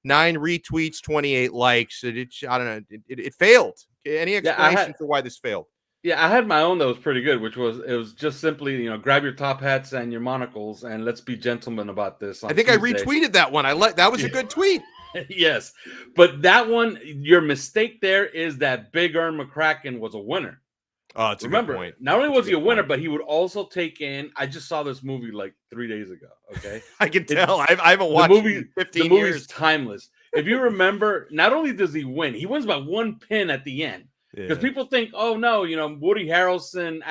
9 retweets, 28 likes. I don't know. It failed. Any explanation for why this failed? Yeah, I had my own that was pretty good, it was just simply, grab your top hats and your monocles and let's be gentlemen about this. I think Tuesday. I retweeted that one. That was a good tweet. Yes. But that one, your mistake there is that Big Earn McCracken was a winner. Oh, it's Remember, a good point. Not only was he a winner, but he would also take in, I just saw this movie like 3 days ago, okay? I can tell. I haven't watched the movie in 15 years. The movie's timeless. If you remember, not only does he win, he wins by 1 pin at the end. Because people think, oh, no, Woody Harrelson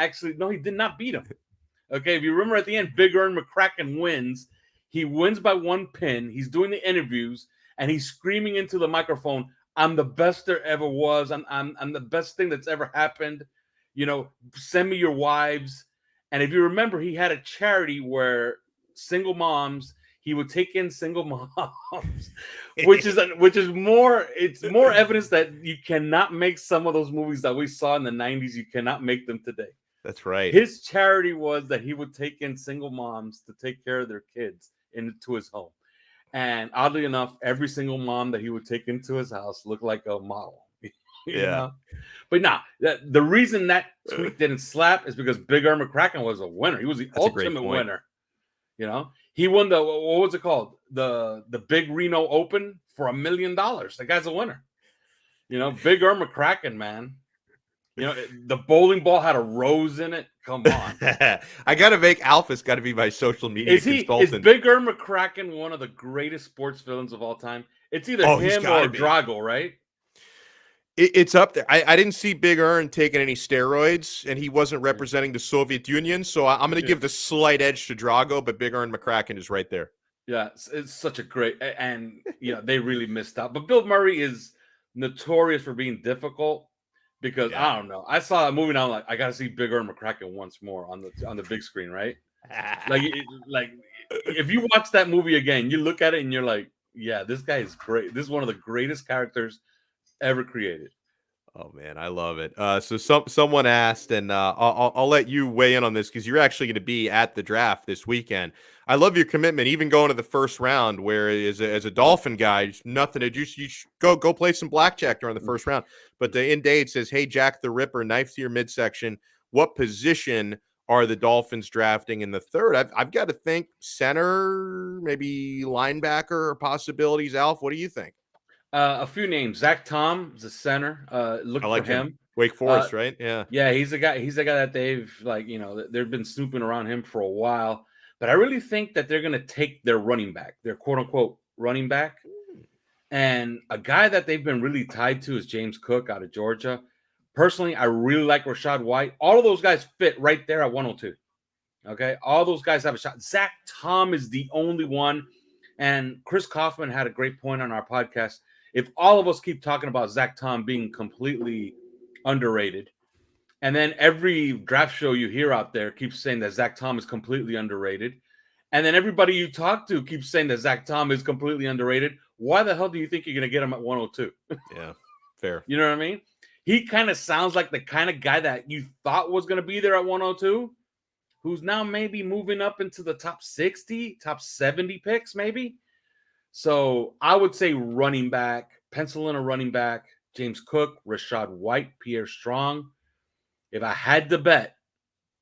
he did not beat him. Okay, if you remember at the end, Big Earn McCracken wins. He wins by 1 pin. He's doing the interviews, and he's screaming into the microphone, I'm the best there ever was. I'm the best thing that's ever happened. Send me your wives. And if you remember, he had a charity where single moms, he would take in single moms, which is more evidence that you cannot make some of those movies that we saw in the 90s. You cannot make them today. That's right. His charity was that he would take in single moms to take care of their kids into his home. And oddly enough, every single mom that he would take into his house looked like a model. But the reason that tweet didn't slap is because Big Earn McCracken was a winner. He was the ultimate winner. He won the, what was it called? The Big Reno Open for $1 million. That guy's a winner. Big Earn McCracken, man. The bowling ball had a rose in it. Come on. I got to make Alpha's got to be my social media consultant. Is Big Earn McCracken one of the greatest sports villains of all time? It's either him or Drago, right? It's up there. I didn't see Big Earn taking any steroids, and he wasn't representing the Soviet Union. So I'm going to give the slight edge to Drago, but Big Earn McCracken is right there. Yeah, it's such a great, and they really missed out. But Bill Murray is notorious for being difficult because I don't know. I saw a movie and I'm like, I got to see Big Earn McCracken once more on the big screen, right? like if you watch that movie again, you look at it and you're like, yeah, this guy is great. This is one of the greatest characters ever created. Oh man, I love it. So someone asked, and I'll let you weigh in on this because you're actually going to be at the draft this weekend. I love your commitment, even going to the first round. Where as a Dolphin guy, just nothing to do. You go play some blackjack during the first round. But the in day it says, "Hey Jack the Ripper, knife to your midsection. What position are the Dolphins drafting in the third?" I've got to think center, maybe linebacker possibilities. Alf, what do you think? A few names. Zach Tom is a center. Look I like for him. Wake Forest, right? Yeah. Yeah, he's a guy. He's a guy that they've they've been snooping around him for a while. But I really think that they're going to take their running back, their quote unquote running back, and a guy that they've been really tied to is James Cook out of Georgia. Personally, I really like Rashad White. All of those guys fit right there at 102. Okay, all those guys have a shot. Zach Tom is the only one, and Chris Kaufman had a great point on our podcast. If all of us keep talking about Zach Tom being completely underrated, and then every draft show you hear out there keeps saying that Zach Tom is completely underrated, and then everybody you talk to keeps saying that Zach Tom is completely underrated, why the hell do you think you're going to get him at 102? Yeah, fair. You know what I mean? He kind of sounds like the kind of guy that you thought was going to be there at 102, who's now maybe moving up into the top 60, top 70 picks maybe. So I would say running back, pencil in a running back, James Cook, Rashad White, Pierre Strong. If I had to bet,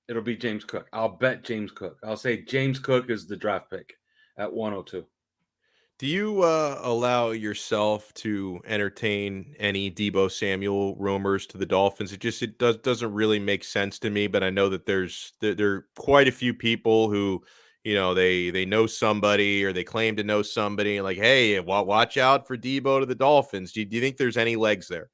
it'll be James Cook. I'll bet James Cook. I'll say James Cook is the draft pick at 102. Do you allow yourself to entertain any Deebo Samuel rumors to the Dolphins? It doesn't really make sense to me, but I know that there are quite a few people who, they know somebody or they claim to know somebody, like, hey, watch out for Deebo to the Dolphins. Do you think there's any legs there?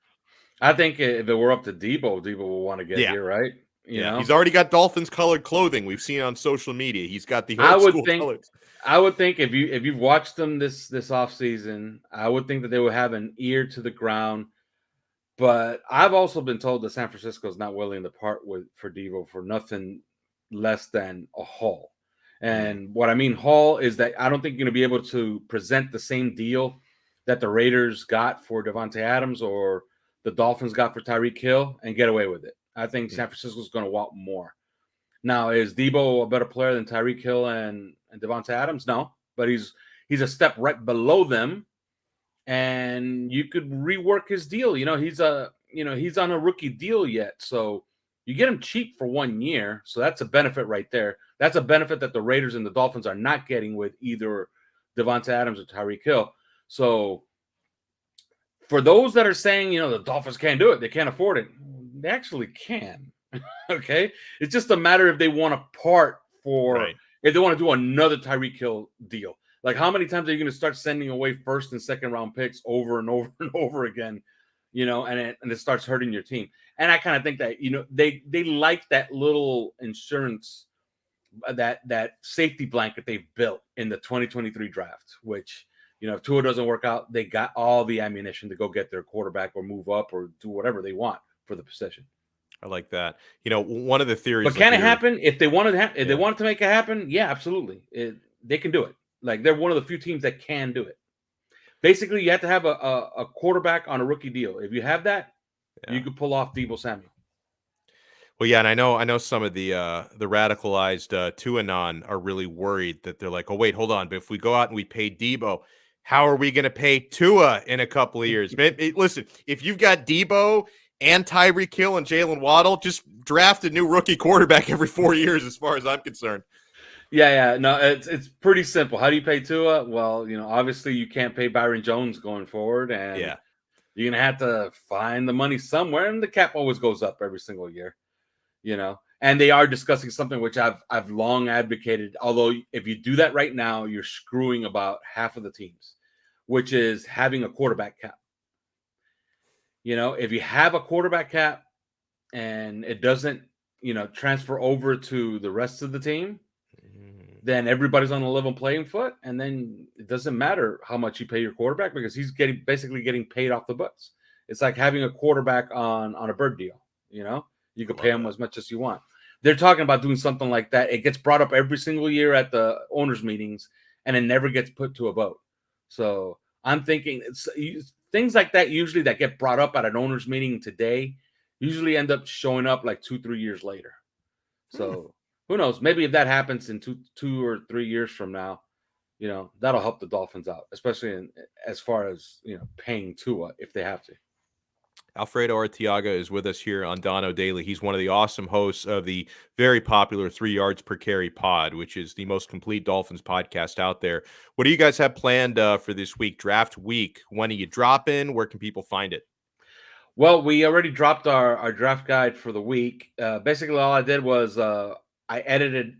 I think if it were up to Dipo will want to get here, right? You know? He's already got Dolphins colored clothing. We've seen on social media. He's got the I old would school think colors. I would think if you've watched them this offseason, I would think that they would have an ear to the ground. But I've also been told that San Francisco is not willing to part for Deebo for nothing less than a haul. And what I mean haul is that I don't think you're going to be able to present the same deal that the Raiders got for Devontae Adams or the Dolphins got for Tyreek Hill and get away with it. I think San Francisco is going to want more. Now, is Deebo a better player than Tyreek Hill and Devontae Adams? No, but he's a step right below them, and you could rework his deal. He's on a rookie deal yet, so you get him cheap for 1 year. So that's a benefit right there. That's a benefit that the Raiders and the Dolphins are not getting with either Devontae Adams or Tyreek Hill. So for those that are saying, the Dolphins can't do it, they can't afford it, they actually can. Okay, it's just a matter if they want to part if they want to do another Tyreek Hill deal. Like, how many times are you going to start sending away first and second round picks over and over and over again? And it starts hurting your team. And I kind of think that they like that little insurance, that safety blanket they've built in the 2023 draft. Which if Tua doesn't work out, they got all the ammunition to go get their quarterback or move up or do whatever they want for the position. I like that. One of the theories. But can it happen if they wanted to? If they wanted to make it happen, yeah, absolutely. They can do it. Like, they're one of the few teams that can do it. Basically, you have to have a quarterback on a rookie deal. If you have that, you could pull off Deebo Samuel. Well, yeah, and I know some of the radicalized Tuanon are really worried that they're like, oh wait, hold on, but if we go out and we pay Deebo, how are we going to pay Tua in a couple of years? Man, listen, if you've got Deebo and Tyreek Hill and Jalen Waddle, just draft a new rookie quarterback every 4 years, as far as I'm concerned. Yeah. No, it's pretty simple. How do you pay Tua? Well, obviously you can't pay Byron Jones going forward, and you're gonna have to find the money somewhere, and the cap always goes up every single year. And they are discussing something which I've long advocated. Although if you do that right now, you're screwing about half of the teams, which is having a quarterback cap. If you have a quarterback cap and it doesn't, transfer over to the rest of the team, then everybody's on a level playing foot, and then it doesn't matter how much you pay your quarterback because he's basically getting paid off the books. It's like having a quarterback on a bird deal. You can pay him as much as you want. They're talking about doing something like that. It gets brought up every single year at the owners' meetings, and it never gets put to a vote. So I'm thinking things like that usually that get brought up at an owners' meeting today usually end up showing up like 2-3 years later. So who knows? Maybe if that happens in 2 or 3 years from now, that'll help the Dolphins out, especially as far as paying Tua if they have to. Alfredo Arteaga is with us here on Donno Daily. He's one of the awesome hosts of the very popular 3 Yards Per Carry pod, which is the most complete Dolphins podcast out there. What do you guys have planned for this week, draft week? When are you dropping? Where can people find it? Well, we already dropped our draft guide for the week. Basically, all I did was I edited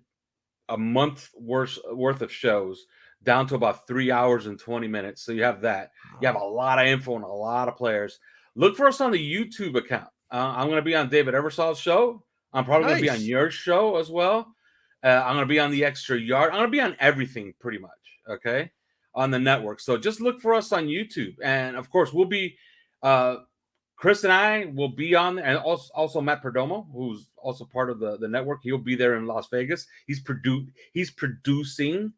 a month worth of shows down to about 3 hours and 20 minutes. So you have that. You have a lot of info and a lot of players. Look for us on the YouTube account. I'm going to be on David Eversall's show. I'm probably going to be on your show as well. I'm going to be on the Extra Yard. I'm going to be on everything pretty much, okay, on the network. So just look for us on YouTube. And, of course, we'll be Chris and I will be on there, and also Matt Perdomo, who's also part of the network. He'll be there in Las Vegas. He's producing,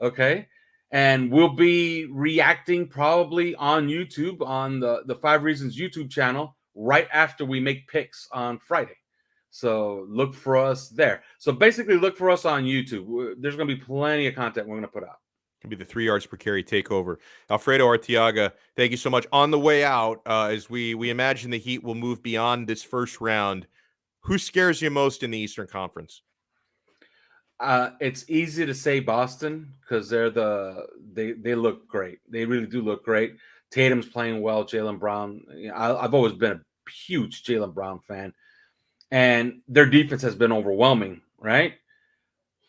okay? And we'll be reacting probably on YouTube on the 5 Reasons YouTube channel right after we make picks on Friday. So look for us there. So basically look for us on YouTube. There's going to be plenty of content we're going to put out. Can be the 3 Yards Per Carry takeover. Alfredo Arteaga, thank you so much. On the way out, as we imagine the Heat will move beyond this first round, who scares you most in the Eastern Conference? It's easy to say Boston because they look great. They really do look great. Tatum's playing well. Jaylen Brown. I've always been a huge Jaylen Brown fan, and their defense has been overwhelming, right?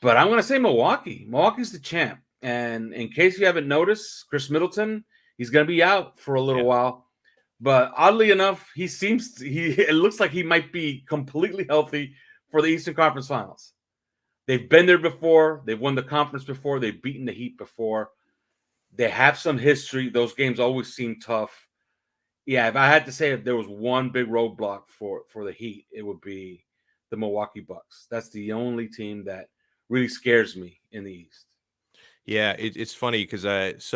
But I'm going to say Milwaukee. Milwaukee's the champ. And in case you haven't noticed, Chris Middleton, he's going to be out for a little while. But oddly enough, it looks like he might be completely healthy for the Eastern Conference Finals. They've been there before. They've won the conference before. They've beaten the Heat before. They have some history. Those games always seem tough. Yeah, if I had to say if there was one big roadblock for the Heat, it would be the Milwaukee Bucks. That's the only team that really scares me in the East. Yeah, it's funny because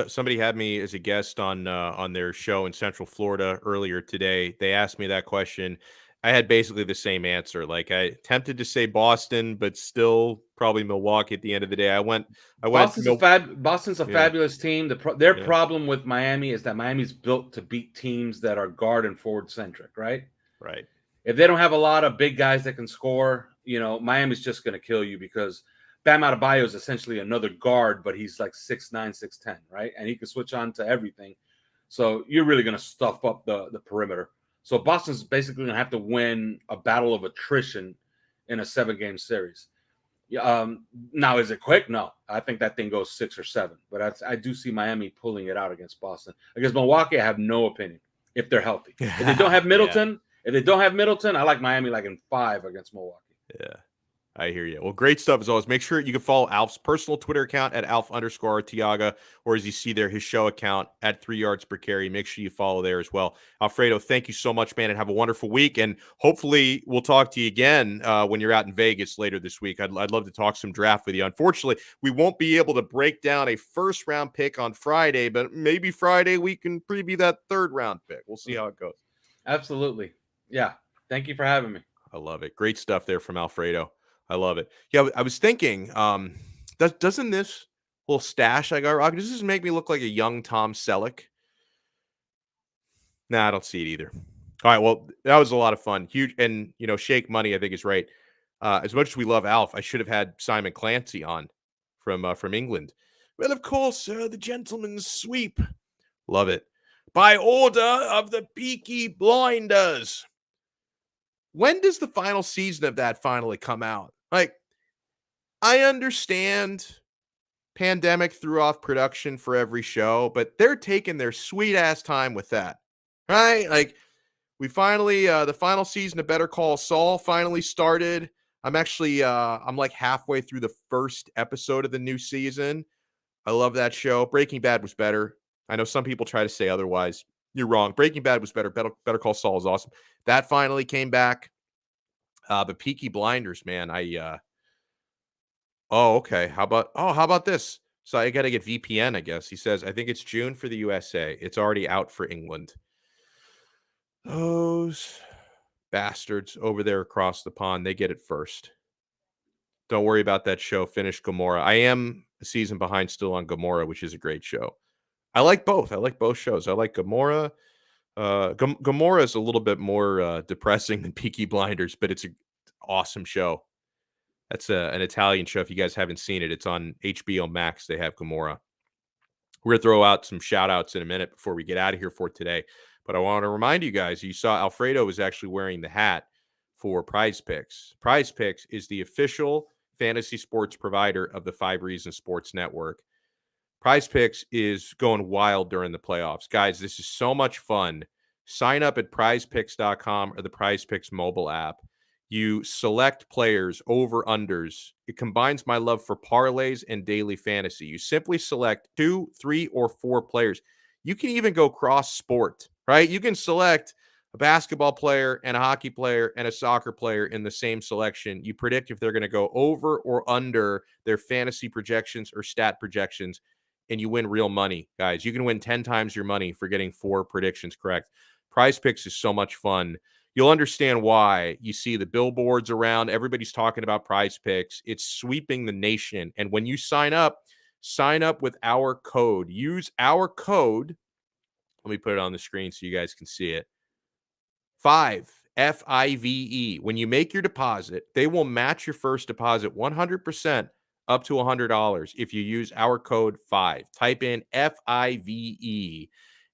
somebody had me as a guest on their show in Central Florida earlier today. They asked me that question. I had basically the same answer. Like I attempted to say Boston, but still probably Milwaukee at the end of the day. Boston's a fabulous team. Their problem with Miami is that Miami's built to beat teams that are guard and forward centric, right? Right. If they don't have a lot of big guys that can score, Miami's just going to kill you because Bam Adebayo is essentially another guard, but he's like 6'9", 6'10", right? And he can switch on to everything. So you're really going to stuff up the perimeter. So Boston's basically going to have to win a battle of attrition in a 7-game series. Now, is it quick? No. I think that thing goes 6 or 7. But I do see Miami pulling it out against Boston. Against Milwaukee, I have no opinion if they're healthy. If they don't have Middleton, I like Miami like in 5 against Milwaukee. Yeah. I hear you. Well, great stuff as always. Make sure you can follow Alf's personal Twitter account at Alf_Arteaga, or as you see there, his show account at 3 Yards Per Carry. Make sure you follow there as well. Alfredo, thank you so much, man, and have a wonderful week. And hopefully we'll talk to you again when you're out in Vegas later this week. I'd love to talk some draft with you. Unfortunately, we won't be able to break down a first-round pick on Friday, but maybe Friday we can preview that third-round pick. We'll see how it goes. Absolutely. Yeah. Thank you for having me. I love it. Great stuff there from Alfredo. I love it. Yeah, I was thinking, doesn't this little stash I got rocking, does this make me look like a young Tom Selleck? Nah, I don't see it either. All right, well, that was a lot of fun. Huge, and Shake Money, I think is right. As much as we love Alf, I should have had Simon Clancy on from England. Well, of course, the gentleman's sweep. Love it. By order of the Peaky Blinders. When does the final season of that finally come out? Like, I understand pandemic threw off production for every show, but they're taking their sweet ass time with that, right? Like, We finally, the final season of Better Call Saul finally started. I'm actually, I'm like halfway through the first episode of the new season. I love that show. Breaking Bad was better. I know some people try to say otherwise. You're wrong. Breaking Bad was better. Better Call Saul is awesome. That finally came back. But Peaky Blinders, man, oh, okay. How about this? So I got to get VPN, I guess. He says, I think it's June for the USA. It's already out for England. Those bastards over there across the pond, they get it first. Don't worry about that show. Finish Gomorrah. I am a season behind still on Gomorrah, which is a great show. I like both. I like both shows. I like Gomorrah. Gomorrah is a little bit more depressing than Peaky Blinders, but it's an awesome show. That's an Italian show. If you guys haven't seen it, it's on HBO Max. They have Gomorrah. We're going to throw out some shout outs in a minute before we get out of here for today. But I want to remind you guys, you saw Alfredo was actually wearing the hat for Prize Picks. Prize Picks is the official fantasy sports provider of the 5 Reasons Sports Network. Prize Picks is going wild during the playoffs. Guys, this is so much fun. Sign up at prizepicks.com or the Prize Picks mobile app. You select players, over-unders. It combines my love for parlays and daily fantasy. You simply select 2, 3, or 4 players. You can even go cross-sport, right? You can select a basketball player and a hockey player and a soccer player in the same selection. You predict if they're going to go over or under their fantasy projections or stat projections, and you win real money, guys. You can win 10 times your money for getting 4 predictions correct. Prize Picks is so much fun. You'll understand why you see the billboards around. Everybody's talking about Prize Picks. It's sweeping the nation. And when you sign up with our code. Use our code. Let me put it on the screen so you guys can see it. 5, F-I-V-E. When you make your deposit, they will match your first deposit 100% up to $100 if you use our code 5. Type in F-I-V-E.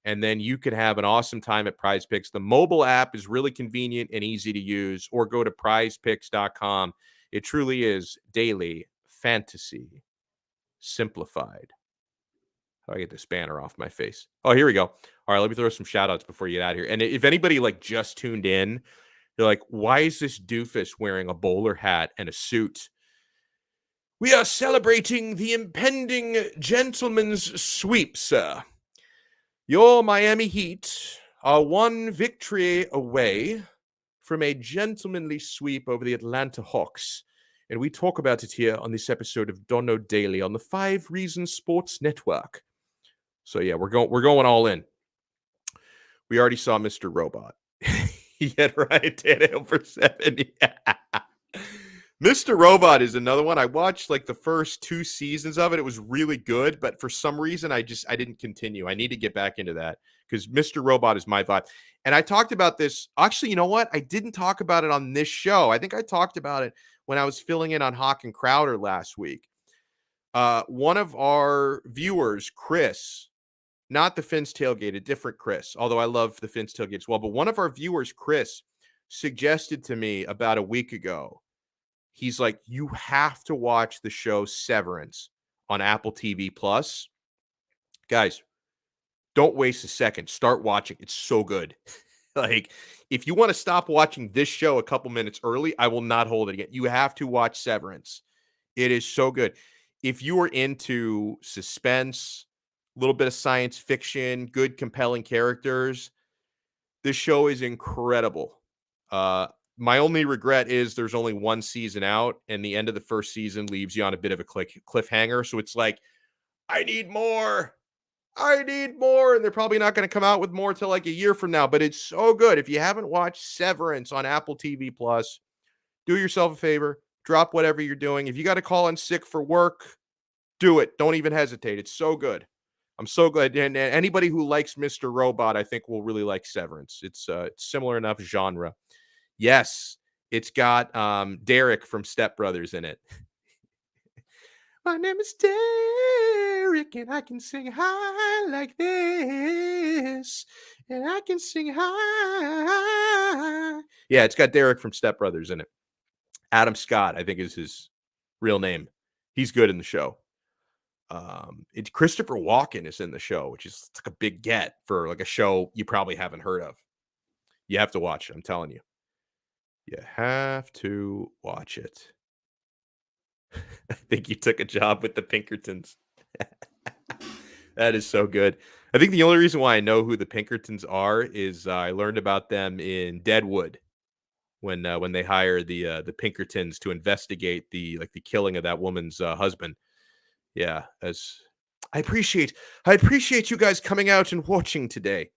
And then you can have an awesome time at Prize Picks. The mobile app is really convenient and easy to use, or go to prizepicks.com. It truly is daily fantasy simplified. How do I get this banner off my face? Oh, here we go. All right, let me throw some shout outs before you get out of here. And if anybody like just tuned in, you're like, why is this doofus wearing a bowler hat and a suit? We are celebrating the impending gentleman's sweep, sir. Your Miami Heat are 1 victory away from a gentlemanly sweep over the Atlanta Hawks. And we talk about it here on this episode of Donno Daily on the 5 Reasons Sports Network. So yeah, we're going all in. We already saw Mr. Robot. Yeah, right. Tannehill for 7. Yeah. Mr. Robot is another one. I watched like the first 2 seasons of it. It was really good, but for some reason I didn't continue. I need to get back into that because Mr. Robot is my vibe. And I talked about this. Actually, you know what? I didn't talk about it on this show. I think I talked about it when I was filling in on Hawk and Crowder last week. One of our viewers, Chris, not the Finn's Tailgate, a different Chris, although I love the Finn's Tailgate as well. But one of our viewers, Chris, suggested to me about a week ago, he's like, you have to watch the show Severance on Apple TV Plus. Guys, don't waste a second. Start watching. It's so good. Like, if you want to stop watching this show a couple minutes early, I will not hold it again. You have to watch Severance. It is so good. If you are into suspense, a little bit of science fiction, good, compelling characters, this show is incredible. My only regret is there's only 1 season out, and the end of the first season leaves you on a bit of a cliffhanger. So it's like, I need more. And they're probably not going to come out with more till like a year from now, but it's so good. If you haven't watched Severance on Apple TV Plus, do yourself a favor, drop whatever you're doing. If you got to call in sick for work, do it. Don't even hesitate. It's so good. I'm so glad. And anybody who likes Mr. Robot, I think will really like Severance. It's similar enough genre. Yes, it's got Derek from Step Brothers in it. My name is Derek, and I can sing high like this, and I can sing high. Yeah, it's got Derek from Step Brothers in it. Adam Scott, I think, is his real name. He's good in the show. It's Christopher Walken is in the show, which is like a big get for like a show you probably haven't heard of. You have to watch it. I'm telling you. You have to watch it. I think you took a job with the Pinkertons. That is so good. I think the only reason why I know who the Pinkertons are is I learned about them in Deadwood when they hire the Pinkertons to investigate the killing of that woman's husband. Yeah, as I appreciate you guys coming out and watching today.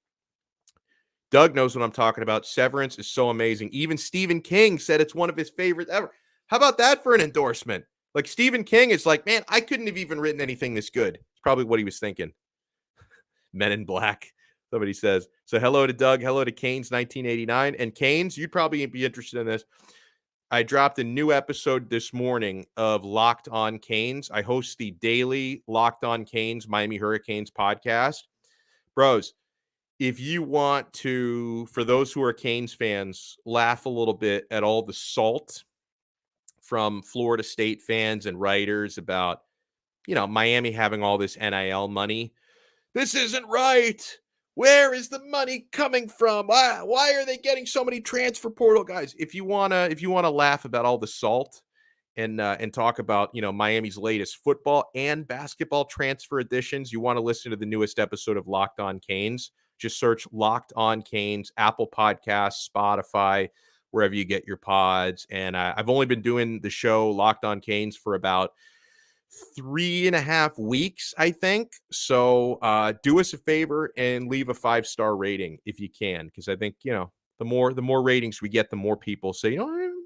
Doug knows what I'm talking about. Severance is so amazing. Even Stephen King said it's one of his favorites ever. How about that for an endorsement? Like Stephen King is like, man, I couldn't have even written anything this good. It's probably what he was thinking. Men in Black. Somebody says. So hello to Doug. Hello to Canes 1989. And Canes, you'd probably be interested in this. I dropped a new episode this morning of Locked On Canes. I host the daily Locked On Canes Miami Hurricanes podcast. Bros, if you want to, for those who are Canes fans, laugh a little bit at all the salt from Florida State fans and writers about, Miami having all this NIL money. This isn't right. Where is the money coming from? Why are they getting so many transfer portal guys? If you wanna laugh about all the salt and talk about Miami's latest football and basketball transfer additions, you want to listen to the newest episode of Locked On Canes. Just search Locked On Canes, Apple Podcasts, Spotify, wherever you get your pods. And I've only been doing the show Locked On Canes for about 3.5 weeks, I think. So do us a favor and leave a 5-star rating if you can, because I think the more ratings we get, the more people say,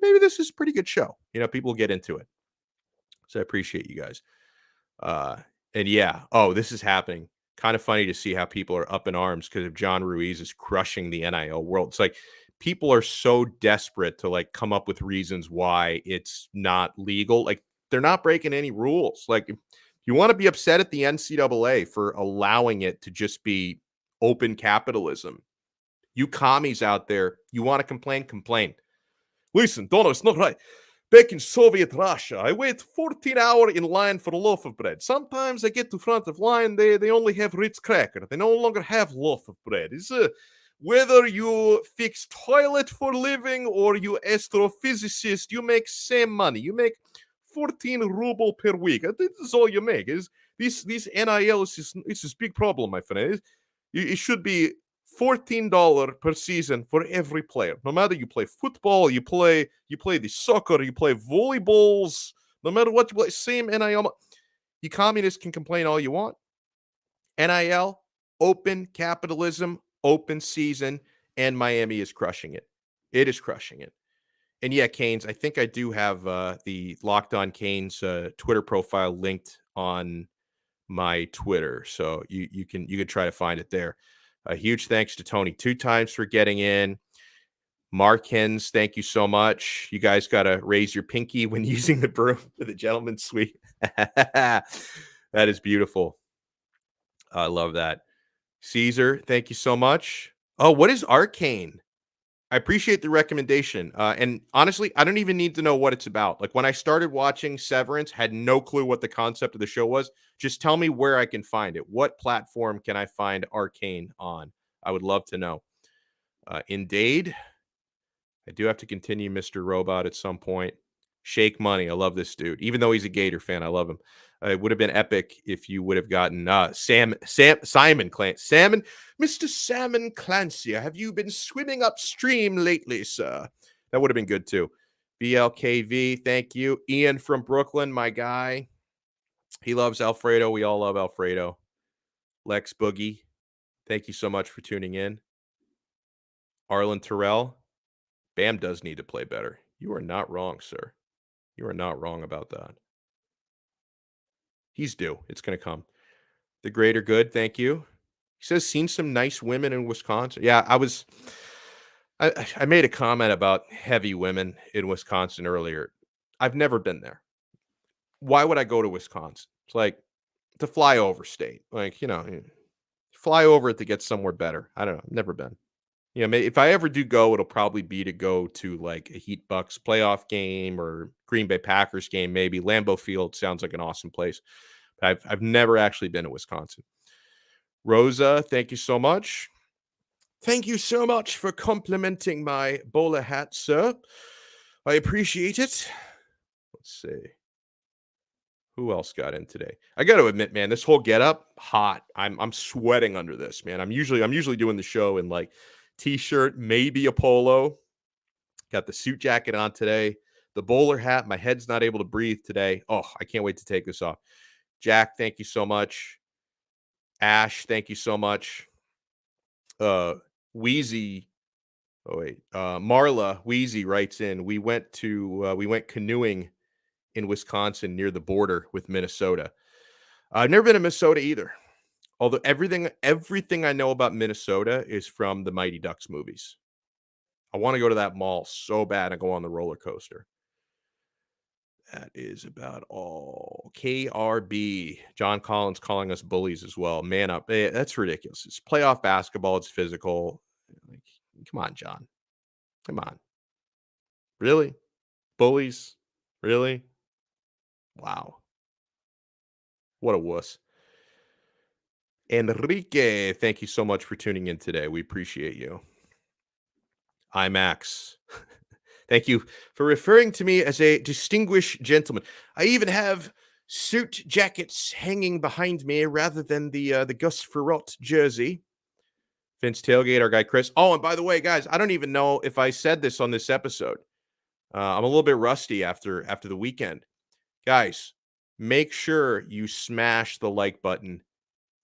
maybe this is a pretty good show. People will get into it. So I appreciate you guys. And yeah, this is happening. Kind of funny to see how people are up in arms because of John Ruiz is crushing the NIL world. It's like people are so desperate to come up with reasons why it's not legal. Like they're not breaking any rules. Like if you want to be upset at the NCAA for allowing it to just be open capitalism, you commies out there, you want to complain. Listen, Donno, it's not right. Back in Soviet Russia, I wait 14 hours in line for a loaf of bread. Sometimes I get to front of line, they only have Ritz cracker. They no longer have loaf of bread. It's whether you fix toilet for living or you astrophysicist, you make same money. You make 14 ruble per week. This is all you make. These NIL it's this big problem, my friend. It should be $14 per season for every player. No matter you play football, you play the soccer, you play volleyballs, no matter what you play, same NIL. You communists can complain all you want. NIL, open capitalism, open season, and Miami is crushing it. It is crushing it. And yeah, Canes, I think I do have the Locked On Canes Twitter profile linked on my Twitter. So you can try to find it there. A huge thanks to Tony 2 times for getting in. Markins, thank you so much. You guys got to raise your pinky when using the broom for the gentleman's suite. That is beautiful. I love that. Caesar, thank you so much. Oh, what is Arcane? I appreciate the recommendation. And honestly, I don't even need to know what it's about. Like when I started watching Severance, had no clue what the concept of the show was. Just tell me where I can find it. What platform can I find Arcane on? I would love to know. Indeed, I do have to continue Mr. Robot at some point. Shake Money. I love this dude. Even though he's a Gator fan, I love him. It would have been epic if you would have gotten Simon Clancy. Mr. Salmon Clancy, have you been swimming upstream lately, sir? That would have been good too. BLKV, thank you. Ian from Brooklyn, my guy. He loves Alfredo. We all love Alfredo. Lex Boogie, thank you so much for tuning in. Arlen Terrell, Bam does need to play better. You are not wrong, sir. You are not wrong about that. He's due. It's going to come. The Greater Good, thank you. He says, seen some nice women in Wisconsin. Yeah, I made a comment about heavy women in Wisconsin earlier. I've never been there. Why would I go to Wisconsin? It's like it's a flyover state. Like, fly over it to get somewhere better. I don't know. I've never been. If I ever do go, it'll probably be to go to like a Heat Bucks playoff game or Green Bay Packers game, maybe. Lambeau Field sounds like an awesome place. But I've never actually been to Wisconsin. Rosa, thank you so much. Thank you so much for complimenting my bowler hat, sir. I appreciate it. Let's see. Who else got in today? I got to admit, man, this whole getup, hot. I'm sweating under this, man. I'm usually doing the show in like t-shirt, maybe a polo. Got the suit jacket on today. The bowler hat. My head's not able to breathe today. Oh, I can't wait to take this off. Jack, thank you so much. Ash, thank you so much. Wheezy. Oh wait. Marla Wheezy writes in. We went canoeing in Wisconsin near the border with Minnesota. I've never been to Minnesota either. Although everything I know about Minnesota is from the Mighty Ducks movies. I want to go to that mall so bad and go on the roller coaster. That is about all. KRB. John Collins calling us bullies as well. Man up. That's ridiculous. It's playoff basketball. It's physical. Like, come on, John. Come on. Really? Bullies? Really? Wow. What a wuss. Enrique, thank you so much for tuning in today. We appreciate you. IMAX. Thank you for referring to me as a distinguished gentleman. I even have suit jackets hanging behind me rather than the Gus Frerotte jersey. Vince Tailgate, our guy Chris. Oh, and by the way, guys, I don't even know if I said this on this episode. I'm a little bit rusty after the weekend. Guys, make sure you smash the like button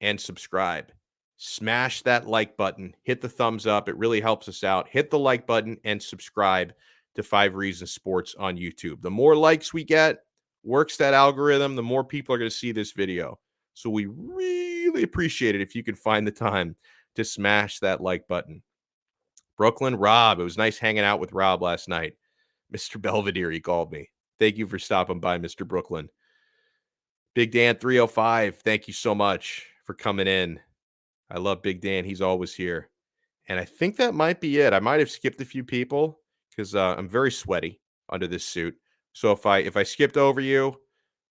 and subscribe. Smash that like button. Hit the thumbs up. It really helps us out. Hit the like button and subscribe to 5 Reasons Sports on YouTube. The more likes we get, works that algorithm, the more people are going to see this video. So we really appreciate it if you can find the time to smash that like button. Brooklyn Rob. It was nice hanging out with Rob last night. Mr. Belvedere, he called me. Thank you for stopping by, Mr. Brooklyn. Big Dan 305, thank you so much for coming in. I love Big Dan. He's always here. And I think that might be it. I might have skipped a few people because I'm very sweaty under this suit. So if I skipped over you,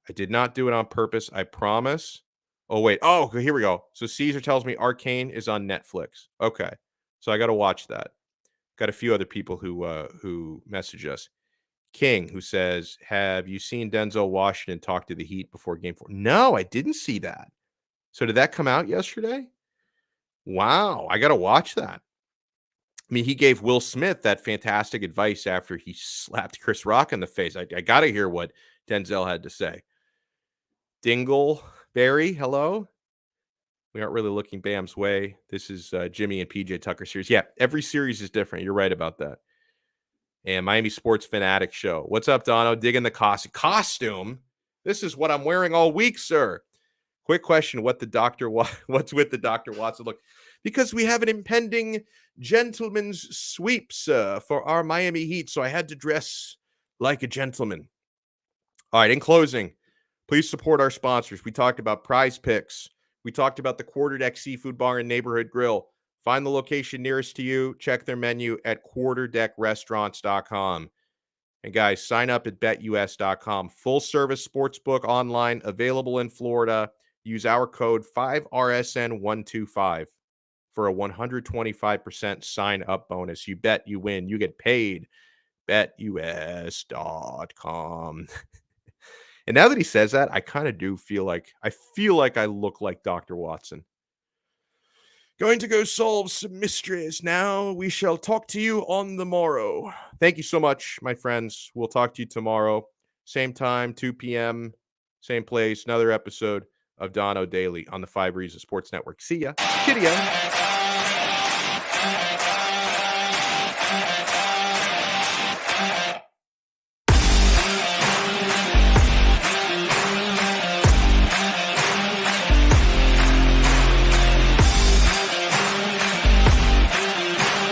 I did not do it on purpose. I promise. Oh, wait. Oh, here we go. So Caesar tells me Arcane is on Netflix. Okay. So I got to watch that. Got a few other people who message us. King, who says, have you seen Denzel Washington talk to the Heat before Game 4? No, I didn't see that. So did that come out yesterday? Wow, I got to watch that. I mean, he gave Will Smith that fantastic advice after he slapped Chris Rock in the face. I got to hear what Denzel had to say. Dingleberry, hello. We aren't really looking Bam's way. This is Jimmy and PJ Tucker series. Yeah, every series is different. You're right about that. And Miami Sports Fanatic Show. What's up, Donno? Digging the costume. This is what I'm wearing all week, sir. Quick question: what's with the Dr. Watson look? Because we have an impending gentleman's sweep, sir, for our Miami Heat, so I had to dress like a gentleman. All right. In closing, please support our sponsors. We talked about Prize Picks. We talked about the Quarterdeck Seafood Bar and Neighborhood Grill. Find the location nearest to you. Check their menu at quarterdeckrestaurants.com. And guys, sign up at betus.com. Full service sportsbook online, available in Florida. Use our code 5RSN125 for a 125% sign up bonus. You bet, you win, you get paid. betus.com. And now that he says that, I kind of do feel like I look like Dr. Watson. Going to go solve some mysteries now. We shall talk to you on the morrow. Thank you so much, my friends. We'll talk to you tomorrow. Same time, 2 p.m., same place. Another episode of Donno Daily on the 5 Reasons Sports Network. See ya. Kitty ya.